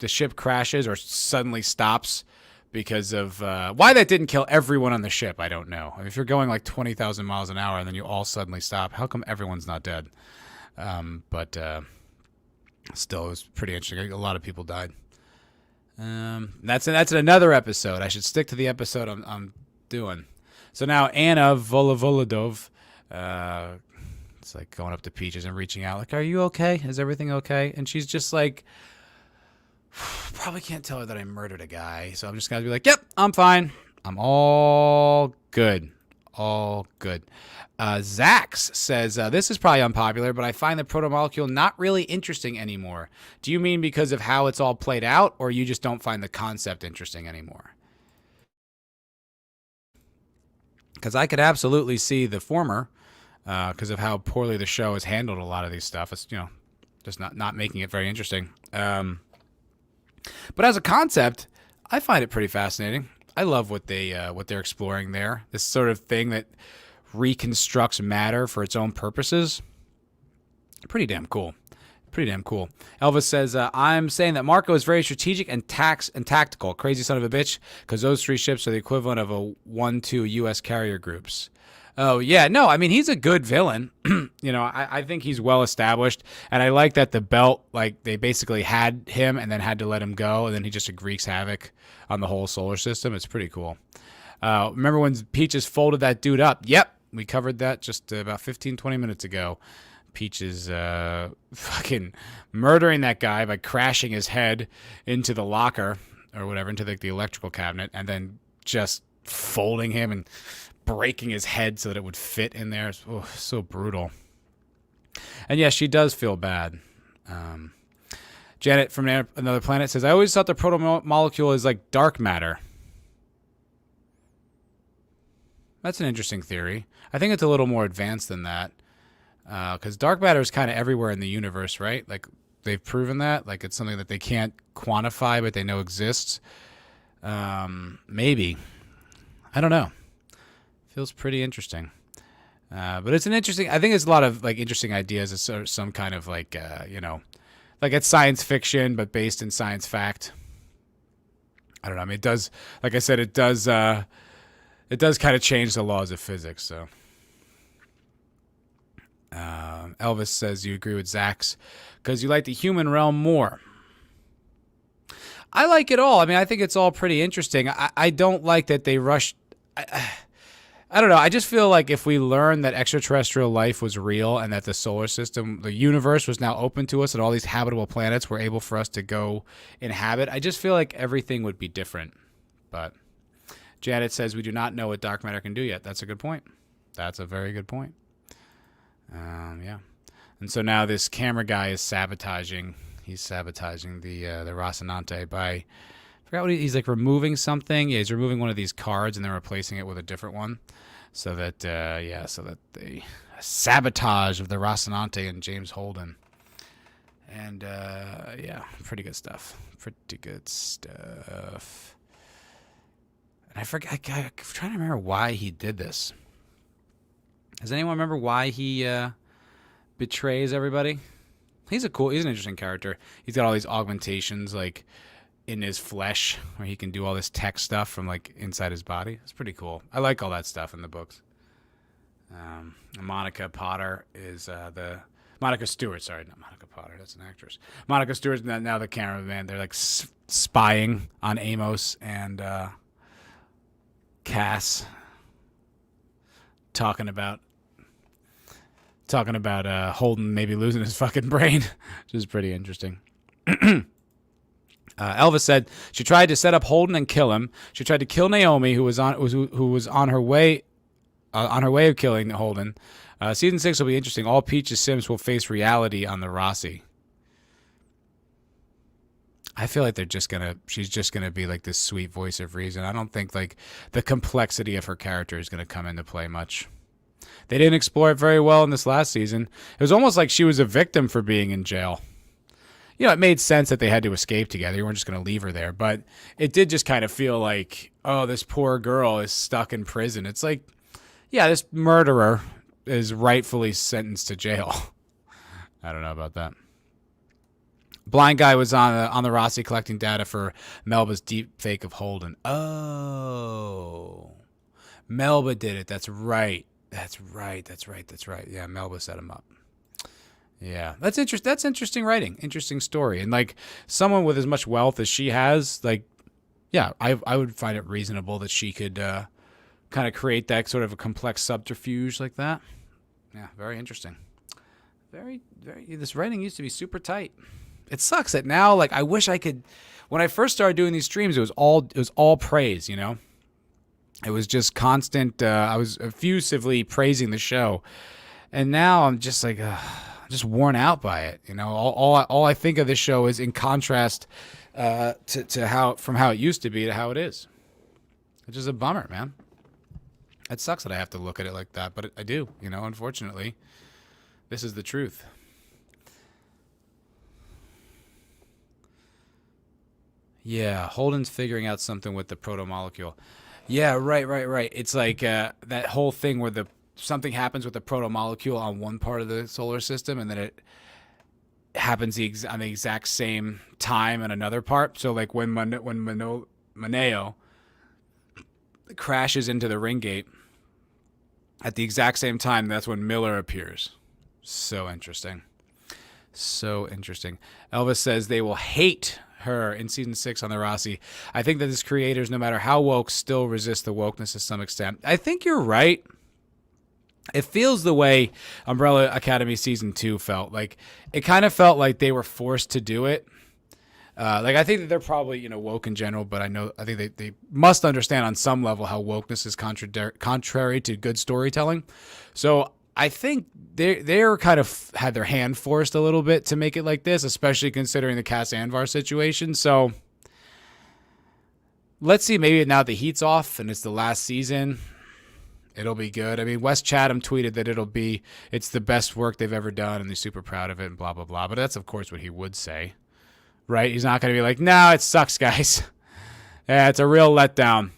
ship crashes or suddenly stops because of... why that didn't kill everyone on the ship, I don't know. I mean, if you're going like 20,000 miles an hour and then you all suddenly stop, how come everyone's not dead? Still, it was pretty interesting. A lot of people died. That's another episode. I should stick to the episode I'm doing. So now Anna Volovolodov, it's like going up to Peaches and reaching out, like, "Are you okay? Is everything okay?" And she's just like, probably can't tell her that I murdered a guy, so I'm just gonna be like, "Yep, I'm fine. I'm all good." All good. Zax says, this is probably unpopular, but I find the protomolecule not really interesting anymore. Do you mean because of how it's all played out, or you just don't find the concept interesting anymore? Because I could absolutely see the former, because of how poorly the show has handled a lot of these stuff. It's, just not making it very interesting. But as a concept, I find it pretty fascinating. I love what they're exploring there. This sort of thing that reconstructs matter for its own purposes. Pretty damn cool. Elvis says, I'm saying that Marco is very strategic and tactical. Crazy son of a bitch, because those 3 ships are the equivalent of a 1-2 U.S. carrier groups. Oh, yeah. No, I mean, he's a good villain. I think he's well established. And I like that the belt, like, they basically had him and then had to let him go. And then he just wreaks havoc on the whole solar system. It's pretty cool. Remember when Peaches folded that dude up? Yep. We covered that just about 15, 20 minutes ago. Peaches fucking murdering that guy by crashing his head into the locker or whatever, into the electrical cabinet, and then just folding him and breaking his head so that it would fit in there. It's so brutal. And yes, she does feel bad. Janet from Another Planet says, I always thought the protomolecule is like dark matter. That's an interesting theory. I think it's a little more advanced than that. Because dark matter is kind of everywhere in the universe, right? Like, they've proven that. Like, it's something that they can't quantify, but they know exists. Maybe. I don't know. Feels pretty interesting. But it's an interesting... I think it's a lot of, like, interesting ideas. It's sort of some kind of, like, like it's science fiction, but based in science fact. I don't know. I mean, it does... Like I said, it does kind of change the laws of physics, so... Elvis says you agree with Zax because you like the human realm more. I like it all. I mean, I think it's all pretty interesting. I don't like that they rushed. I don't know. I just feel like if we learned that extraterrestrial life was real and that the solar system, the universe was now open to us and all these habitable planets were able for us to go inhabit, I just feel like everything would be different. But Janet says we do not know what dark matter can do yet. That's a good point. That's a very good point. Yeah. And so now this camera guy is sabotaging. He's sabotaging the Rocinante by, I forgot what he's like, removing something. Yeah, he's removing one of these cards and then replacing it with a different one, so that the sabotage of the Rocinante and James Holden. And yeah, pretty good stuff. Pretty good stuff. And I forgot. I'm trying to remember why he did this. Does anyone remember why he betrays everybody? He's an interesting character. He's got all these augmentations like in his flesh where he can do all this tech stuff from like inside his body. It's pretty cool. I like all that stuff in the books. Monica Potter is Monica Stewart. Sorry, not Monica Potter. That's an actress. Monica Stewart's now the cameraman. They're like spying on Amos and Cass, talking about Holden maybe losing his fucking brain, which is pretty interesting. Elvis said she tried to set up Holden and kill him. She tried to kill Naomi, who was on her way of killing Holden. Season 6 will be interesting. All Peach's Sims will face reality on the Rossi. I feel like she's just gonna be like this sweet voice of reason. I don't think like the complexity of her character is gonna come into play much. They didn't explore it very well in this last season. It was almost like she was a victim for being in jail. You know, it made sense that they had to escape together. You weren't just going to leave her there. But it did just kind of feel like, oh, this poor girl is stuck in prison. It's like, yeah, this murderer is rightfully sentenced to jail. I don't know about that. Blind guy was on the Rossi collecting data for Melba's deep fake of Holden. Oh, Melba did it. That's right. That's right. Yeah, Melba set him up. Yeah, that's interesting writing, interesting story, and like someone with as much wealth as she has, like, yeah, I would find it reasonable that she could kind of create that sort of a complex subterfuge like that. Yeah, very interesting. Very. This writing used to be super tight. It sucks that now, like, I wish I could. When I first started doing these streams, it was all praise, you know. It was just constant. I was effusively praising the show, and now I'm just like, just worn out by it. You know, all I think of this show is in contrast to how it used to be to how it is. It's just a bummer, man. It sucks that I have to look at it like that, but I do. You know, unfortunately, this is the truth. Yeah, Holden's figuring out something with the proto-molecule. Yeah, right. It's like that whole thing where something happens with the proto-molecule on one part of the solar system, and then it happens on the exact same time on another part. So like when Maneo crashes into the ring gate at the exact same time, that's when Miller appears. So interesting. Elvis says they will hate her in season 6 on the Rossi. I think that his creators, no matter how woke, still resist the wokeness to some extent. I think you're right. It feels the way Umbrella Academy season 2 felt. Like it kind of felt like they were forced to do it. Like I think that they're probably, you know, woke in general, but I think they must understand on some level how wokeness is contrary to good storytelling. So I think they're kind of had their hand forced a little bit to make it like this, especially considering the Cass Anvar situation. So let's see, maybe now the heat's off and it's the last season, it'll be good. I mean, Wes Chatham tweeted that it's the best work they've ever done and they're super proud of it and blah, blah, blah. But that's, of course, what he would say, right? He's not going to be like, no, it sucks, guys. Yeah, it's a real letdown.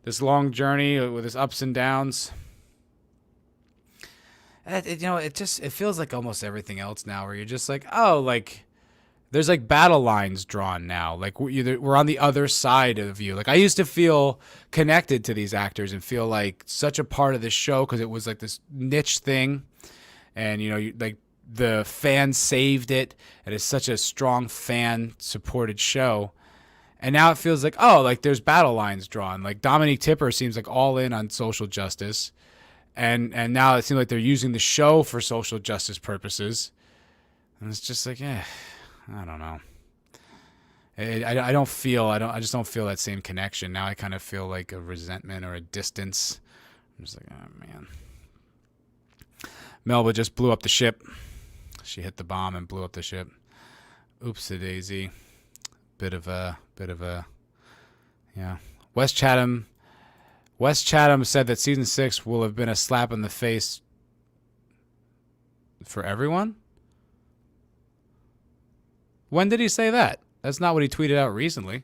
This long journey with its ups and downs. You know, it feels like almost everything else now where you're just like, oh, like there's like battle lines drawn now. Like we're on the other side of you. Like I used to feel connected to these actors and feel like such a part of this show because it was like this niche thing. And, you know, like the fans saved it. And it's such a strong fan supported show. And now it feels like, oh, like there's battle lines drawn. Like Dominique Tipper seems like all in on social justice. and now it seems like they're using the show for social justice purposes. And it's just like, I don't know. I just don't feel that same connection. Now I kind of feel like a resentment or a distance. I'm just like, oh man. Melba just blew up the ship. She hit the bomb and blew up the ship. Oops-a-daisy. Bit of a, yeah. West Chatham said that season 6 will have been a slap in the face for everyone. When did he say that? That's not what he tweeted out recently.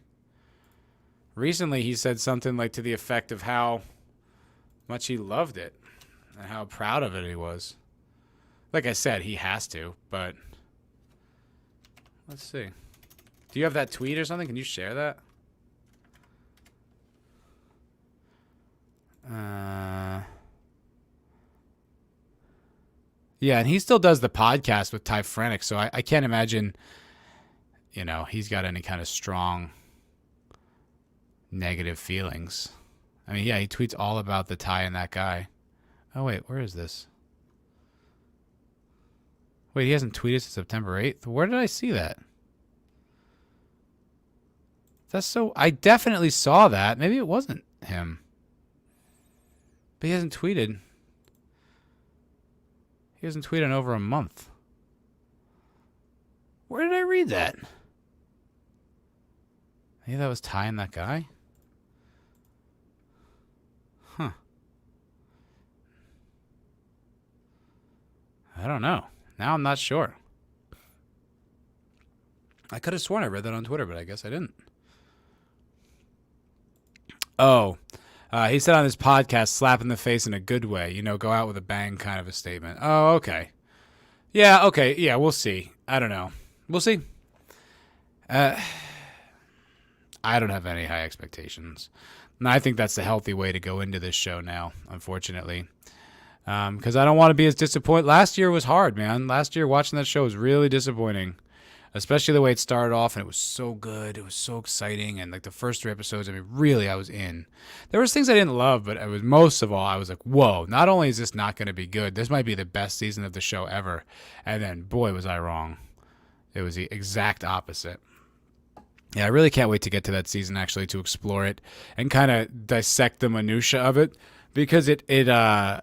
Recently, he said something like to the effect of how much he loved it and how proud of it he was. Like I said, he has to, but let's see. Do you have that tweet or something? Can you share that? Yeah, and he still does the podcast with Ty Frenick, so I can't imagine, he's got any kind of strong negative feelings. I mean, yeah, he tweets all about the Ty and that guy. Oh, wait, where is this? Wait, he hasn't tweeted since September 8th? Where did I see that? That's so... I definitely saw that. Maybe it wasn't him. But he hasn't tweeted. He hasn't tweeted in over a month. Where did I read that? Maybe that was Ty and that guy? Huh. I don't know. Now I'm not sure. I could have sworn I read that on Twitter, but I guess I didn't. Oh, he said on his podcast, slap in the face in a good way. Go out with a bang kind of a statement. Oh, okay. Yeah, okay. Yeah, we'll see. I don't know. We'll see. I don't have any high expectations. And I think that's the healthy way to go into this show now, unfortunately. Because I don't want to be as disappointed. Last year was hard, man. Last year watching that show was really disappointing. Especially the way it started off, and it was so good. It was so exciting. And like the first 3 episodes, I mean, really, I was in. There was things I didn't love, but it was most of all, I was like, whoa, not only is this not going to be good, this might be the best season of the show ever. And then, boy, was I wrong. It was the exact opposite. Yeah, I really can't wait to get to that season, actually, to explore it and kind of dissect the minutia of it. Because I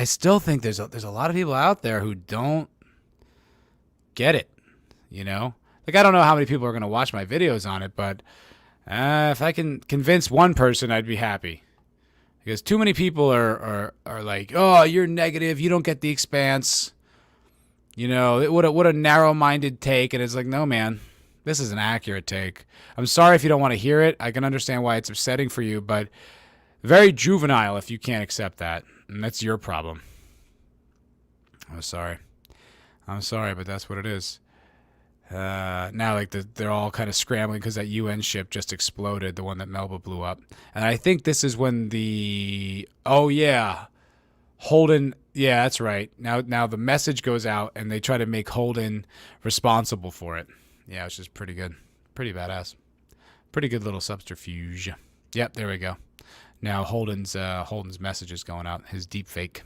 still think there's a lot of people out there who don't get it. Like I don't know how many people are going to watch my videos on it, but if I can convince one person, I'd be happy. Because too many people are like, oh, you're negative, you don't get the Expanse. What a narrow-minded take, and it's like, no, man, this is an accurate take. I'm sorry if you don't want to hear it. I can understand why it's upsetting for you, but very juvenile if you can't accept that, and that's your problem. I'm sorry, but that's what it is. Now, like they're all kind of scrambling because that UN ship just exploded, the one that Melba blew up, and I think this is when Holden. Yeah, that's right. Now the message goes out, and they try to make Holden responsible for it. Yeah, which is pretty good, pretty badass, pretty good little subterfuge. Yep, there we go. Now Holden's message is going out, his deep fake.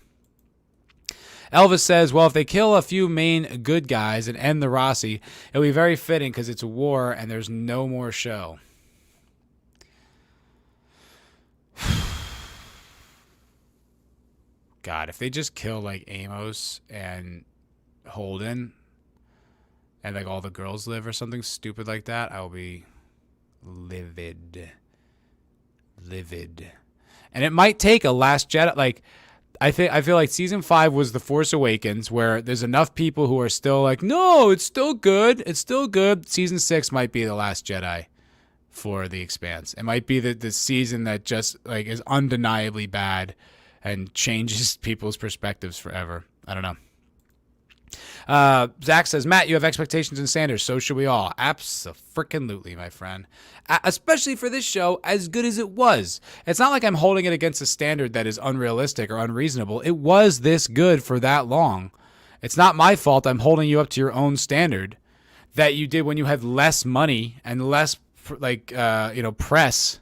Elvis says, well, if they kill a few main good guys and end the Rossi, it'll be very fitting because it's a war and there's no more show. God, if they just kill like Amos and Holden and like all the girls live or something stupid like that, I'll be livid. And it might take a Last Jedi, like I feel like season 5 was The Force Awakens, where there's enough people who are still like, no, it's still good. It's still good. Season 6 might be The Last Jedi for The Expanse. It might be the season that just like is undeniably bad and changes people's perspectives forever. I don't know. Zach says, Matt, you have expectations and standards. So should we all. Abso-freaking-lutely, my friend. Especially for this show, as good as it was. It's not like I'm holding it against a standard that is unrealistic or unreasonable. It was this good for that long. It's not my fault I'm holding you up to your own standard that you did when you had less money and less, press.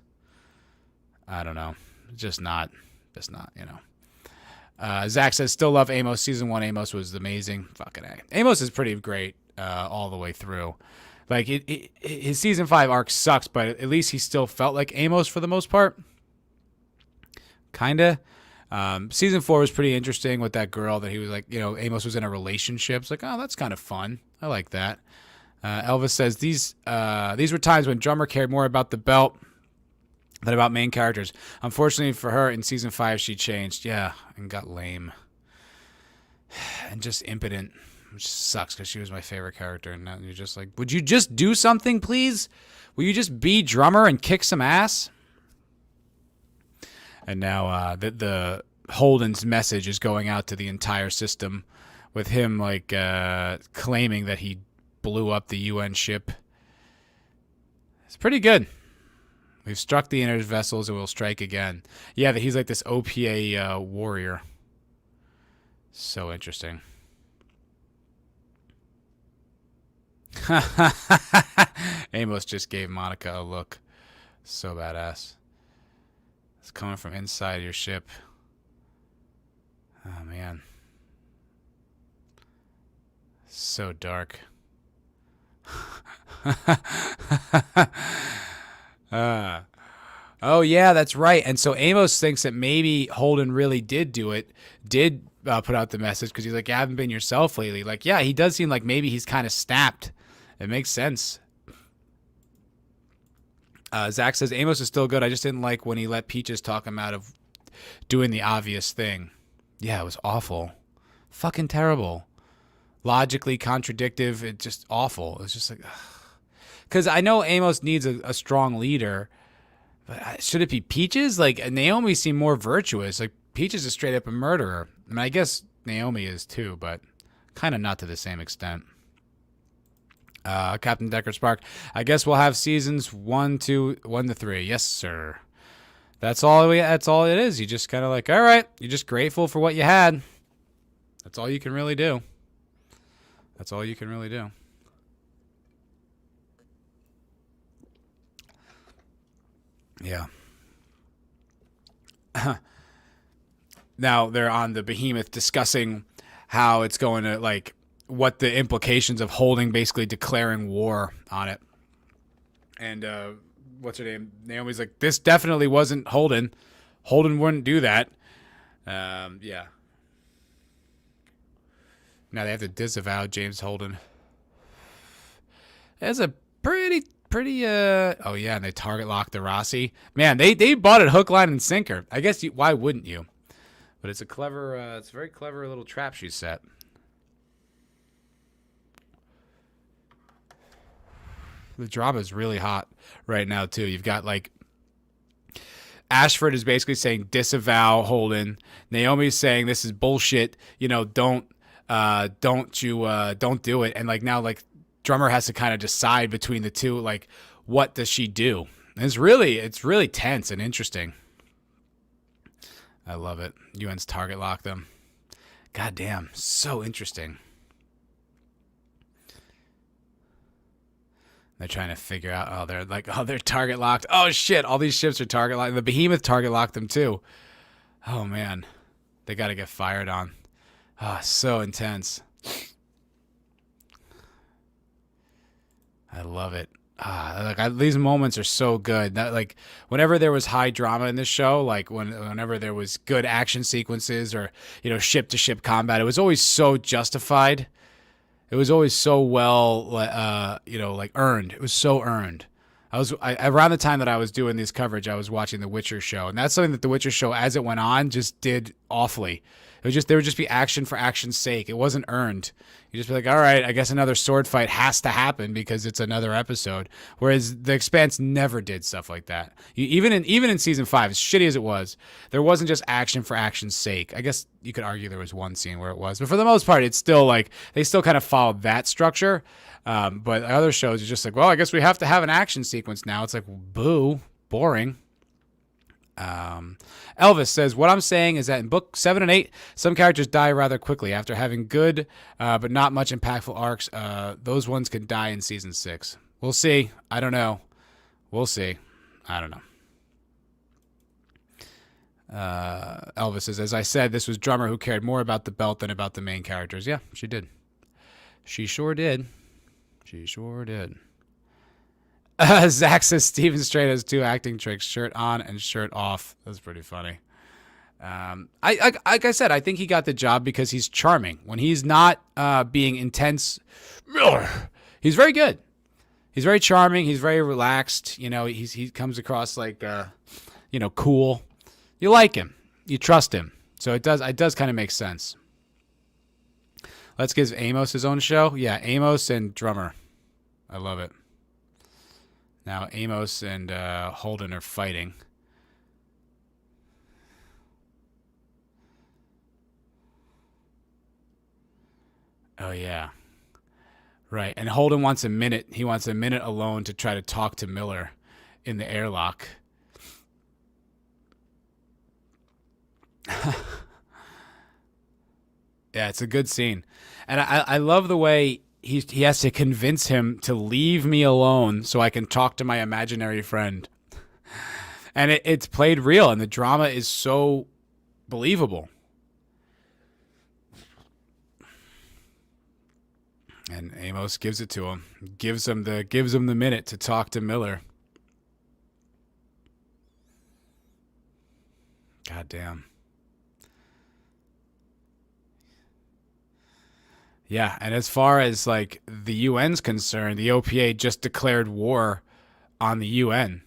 I don't know. Just not. Zach says, still love Amos. Season 1 Amos was amazing. Fucking A. Amos is pretty great all the way through. Like, his Season 5 arc sucks, but at least he still felt like Amos for the most part. Kinda. Season 4 was pretty interesting with that girl that he was like, Amos was in a relationship. It's like, oh, that's kind of fun. I like that. Elvis says, these were times when Drummer cared more about the belt than about main characters. Unfortunately for her, in Season 5, she changed. Yeah, and got lame. And just impotent. Which sucks because she was my favorite character. And now you're just like, would you just do something, please? Will you just be Drummer and kick some ass? And now the Holden's message is going out to the entire system with him like claiming that he blew up the UN ship. It's pretty good. We've struck the inner vessels and we'll strike again. Yeah, that he's like this OPA warrior. So interesting. Amos just gave Monica a look. So badass. It's coming from inside your ship. Oh, man. So dark. Oh, yeah, that's right. And so Amos thinks that maybe Holden really did do it, did put out the message, because he's like, you haven't been yourself lately. Like, yeah, he does seem like maybe he's kind of snapped. It makes sense. Zach says, Amos is still good. I just didn't like when he let Peaches talk him out of doing the obvious thing. Yeah, it was awful. Fucking terrible. Logically contradictive. It's just awful. It's just like... Because I know Amos needs a strong leader, but should it be Peaches? Like, Naomi seemed more virtuous. Like, Peaches is straight up a murderer. I mean, I guess Naomi is too, but kind of not to the same extent. Captain Decker Spark. I guess we'll have seasons 1 to 3. Yes, sir. That's all it is. You just kind of like, all right, you're just grateful for what you had. That's all you can really do. That's all you can really do. Yeah. Now they're on the Behemoth discussing how it's going to, like, what the implications of Holden basically declaring war on it. And what's her name? Naomi's like, this definitely wasn't Holden. Holden wouldn't do that. Yeah. Now they have to disavow James Holden. That's a pretty oh yeah, and they target locked the Rossi. Man, they bought it hook, line, and sinker. I guess why wouldn't you? But it's a very clever little trap she set. The drama is really hot right now too. You've got like Ashford is basically saying disavow Holden. Naomi's saying this is bullshit. Don't do it. And like now, like Drummer has to kind of decide between the two. Like, what does she do? And it's really tense and interesting. I love it. UN's target lock them. God damn, so interesting. They're trying to figure out, they're target locked. Oh shit, all these ships are target locked. The Behemoth target locked them too. Oh man, they got to get fired on. Oh, so intense. I love it. These moments are so good. That, like, whenever there was high drama in this show, like whenever there was good action sequences or ship to ship combat, it was always so justified. It was always so well, like earned. It was so earned. Around the time that I was doing this coverage, I was watching The Witcher show, and that's something that The Witcher show, as it went on, just did awfully. There would just be action for action's sake. It wasn't earned. You just be like, all right, I guess another sword fight has to happen because it's another episode. Whereas The Expanse never did stuff like that. Even in season 5, as shitty as it was, there wasn't just action for action's sake. I guess you could argue there was one scene where it was, but for the most part, it's still like they still kind of followed that structure. But other shows are just like, well, I guess we have to have an action sequence now. It's like, boo, boring. Elvis says, what I'm saying is that in book 7 and 8, some characters die rather quickly after having good but not much impactful arcs. Those ones can die in season 6. We'll see. I don't know. We'll see. I don't know. Elvis says, as I said, this was Drummer who cared more about the belt than about the main characters. Yeah, she did. She sure did. She sure did. Zach says Steven Strait has 2 acting tricks: shirt on and shirt off. That's pretty funny. Like I said, I think he got the job because he's charming. When he's not being intense, he's very good. He's very charming. He's very relaxed. You know, he comes across like, cool. You like him. You trust him. So it does kind of make sense. Let's give Amos his own show. Yeah, Amos and Drummer. I love it. Now Amos and Holden are fighting. Oh, yeah. Right. And Holden wants a minute. He wants a minute alone to try to talk to Miller in the airlock. Yeah, it's a good scene. And I love the way he has to convince him to leave me alone so I can talk to my imaginary friend. And it's played real, and the drama is so believable. And Amos gives it to him. Gives him the minute to talk to Miller. God damn. Yeah, and as far as like the UN's concerned, the OPA just declared war on the UN.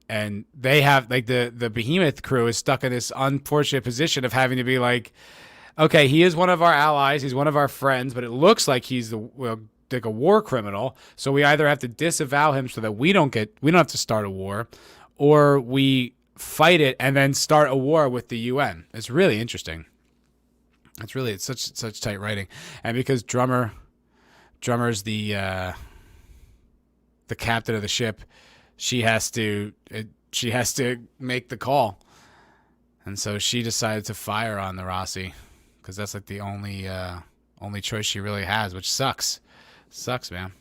And they have like the Behemoth crew is stuck in this unfortunate position of having to be like, okay, he is one of our allies, he's one of our friends, but it looks like he's like a war criminal. So we either have to disavow him so that we don't have to start a war, or we fight it and then start a war with the UN. It's really interesting. It's such tight writing, and because Drummer's the captain of the ship, she has to make the call, and so she decided to fire on the Rossi because that's like the only choice she really has, which sucks, man.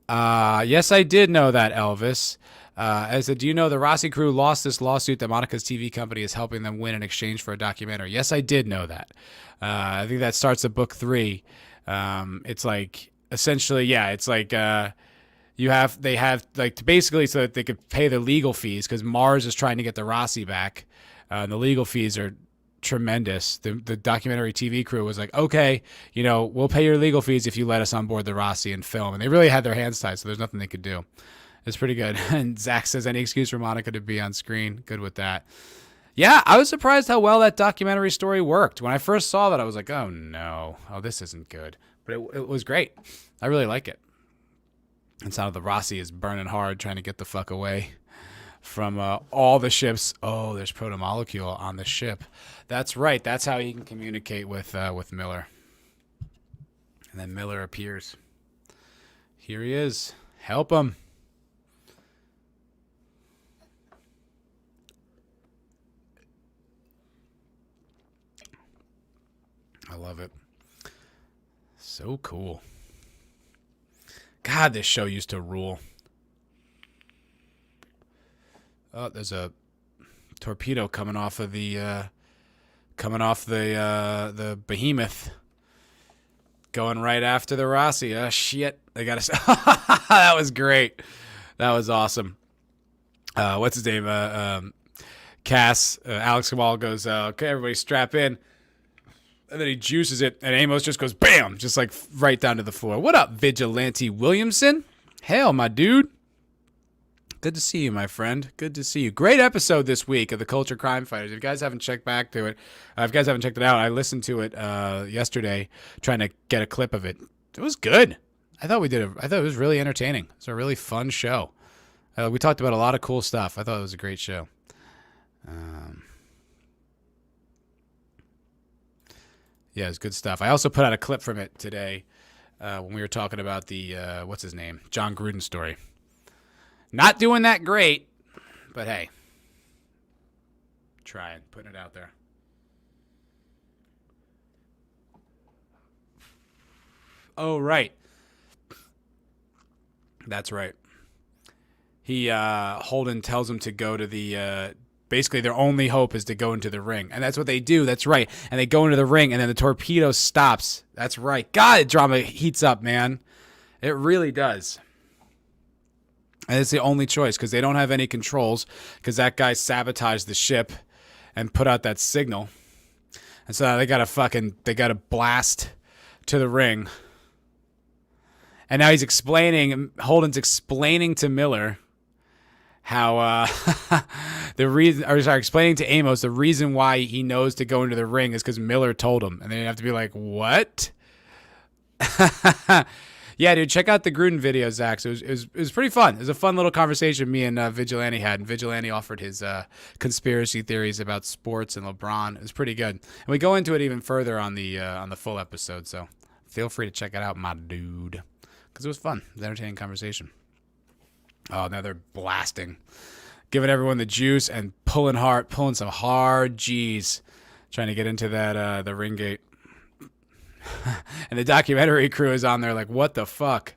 Yes, I did know that, Elvis. I said, do you know the Rossi crew lost this lawsuit that Monica's TV company is helping them win in exchange for a documentary? Yes, I did know that. I think that starts at book 3. It's like essentially, yeah, it's like they have like basically so that they could pay the legal fees because Mars is trying to get the Rossi back. The legal fees are tremendous. The documentary TV crew was like, okay, we'll pay your legal fees if you let us on board the Rossi and film. And they really had their hands tied, so there's nothing they could do. It's pretty good. And Zach says, any excuse for Monica to be on screen. Good with that. Yeah, I was surprised how well that documentary story worked. When I first saw that, I was like, oh no. Oh, this isn't good. But it was great. I really like it. It's how the Rossi is burning hard trying to get the fuck away from all the ships. Oh, there's Protomolecule on the ship. That's right. That's how he can communicate with Miller. And then Miller appears. Here he is. Help him. I love it. So cool. God, this show used to rule. Oh, there's a torpedo coming off the Behemoth, going right after the Rossi. Oh shit! They got to. That was great. That was awesome. What's his name? Cass. Alex Kamal goes, okay, everybody strap in. And then he juices it, and Amos just goes, bam, just like right down to the floor. What up, Vigilante Williamson? Hail, my dude. Good to see you, my friend. Good to see you. Great episode this week of the Culture Crime Fighters. If you guys haven't checked back to it, if you guys haven't checked it out, I listened to it yesterday trying to get a clip of it. It was good. I thought it was really entertaining. It's a really fun show. We talked about a lot of cool stuff. I thought it was a great show. Yeah, it's good stuff. I also put out a clip from it today when we were talking about the, what's his name? John Gruden story. Not doing that great, but hey. Trying, putting it out there. Oh, right. That's right. Holden tells him to go to the basically their only hope is to go into the ring. And that's what they do. That's right. And they go into the ring and then the torpedo stops. That's right. God, drama heats up, man. It really does. And it's the only choice because they don't have any controls because that guy sabotaged the ship and put out that signal. And so they got to blast to the ring. And now Holden's explaining to Miller how explaining to Amos the reason why he knows to go into the ring is because Miller told him. And then you have to be like, what? Yeah, dude, check out the Gruden video, Zach. So it was pretty fun. It was a fun little conversation me and Vigilante had. And Vigilante offered his conspiracy theories about sports and LeBron. It was pretty good. And we go into it even further on the full episode. So feel free to check it out, my dude. Because it was fun. It was an entertaining conversation. Oh, now they're blasting. Giving everyone the juice and pulling some hard G's. Trying to get into that the ring gate. And the documentary crew is on there like, what the fuck?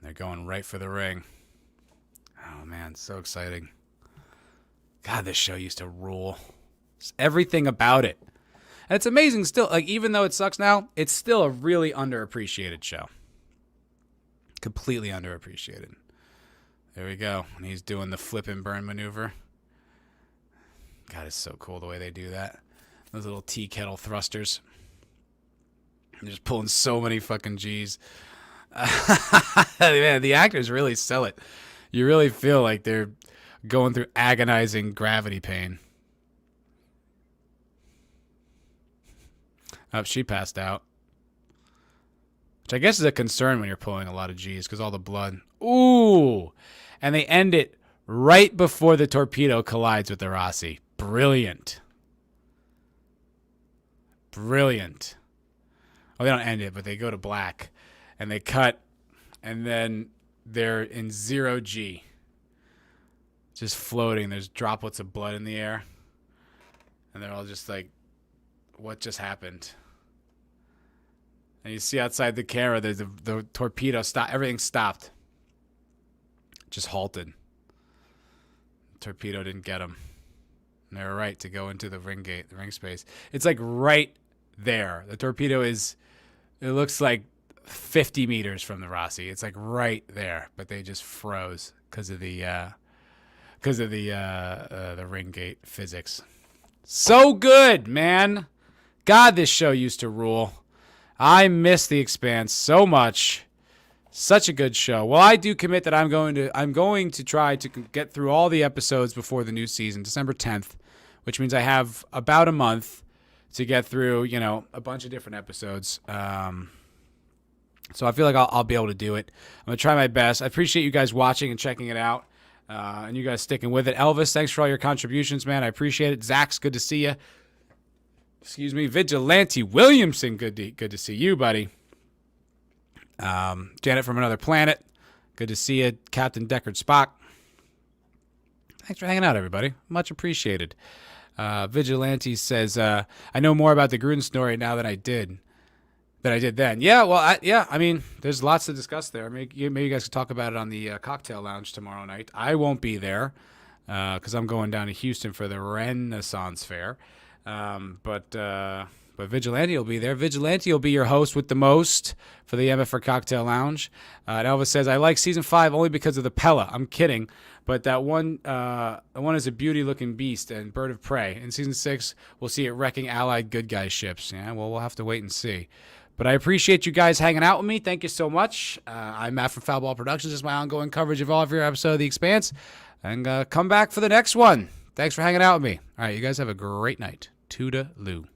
They're going right for the ring. Oh, man, so exciting. God, this show used to rule. Just everything about it. And it's amazing still. Like, even though it sucks now, it's still a really underappreciated show. Completely underappreciated. There we go. And he's doing the flip and burn maneuver. God, it's so cool the way they do that. Those little tea kettle thrusters. They're just pulling so many fucking G's. Man, the actors really sell it. You really feel like they're going through agonizing gravity pain. Oh, she passed out. Which I guess is a concern when you're pulling a lot of G's because all the blood. Ooh! And they end it right before the torpedo collides with the Rossi. Brilliant. Brilliant. Oh, they don't end it, but they go to black. And they cut. And then they're in 0G. Just floating. There's droplets of blood in the air. And they're all just like, what just happened? And you see outside the camera, there's the torpedo stopped. Everything stopped. Just halted. The torpedo didn't get them. And they were right to go into the ring gate, the ring space. It's like right there. The torpedo it looks like 50 meters from the Rossi. It's like right there, but they just froze because of the ring gate physics. So good, man. God, this show used to rule. I miss The Expanse so much. Such a good show. Well, I do commit that I'm going to try to get through all the episodes before the new season, December 10th, which means I have about a month to get through, a bunch of different episodes. So I feel like I'll be able to do it. I'm going to try my best. I appreciate you guys watching and checking it out, and you guys sticking with it. Elvis, thanks for all your contributions, man. I appreciate it. Zach's good to see you. Excuse me. Vigilante Williamson, good to see you, buddy. Janet from Another Planet, good to see you. Captain Deckard Spock, thanks for hanging out, everybody. Much appreciated. Vigilante says, I know more about the Gruden story now than I did then. Yeah, well, I mean, there's lots to discuss there. Maybe you guys could talk about it on the cocktail lounge tomorrow night. I won't be there because I'm going down to Houston for the Renaissance Fair. But Vigilante will be there. Vigilante will be your host with the most for the MF for Cocktail Lounge. And Elvis says, I like season 5 only because of the Pella. I'm kidding. But that one is a beauty-looking beast and bird of prey. In season 6, we'll see it wrecking allied good guy ships. Yeah, well, we'll have to wait and see. But I appreciate you guys hanging out with me. Thank you so much. I'm Matt from Foul Ball Productions. This is my ongoing coverage of all of your episodes of The Expanse. And come back for the next one. Thanks for hanging out with me. All right, you guys have a great night. Toodaloo.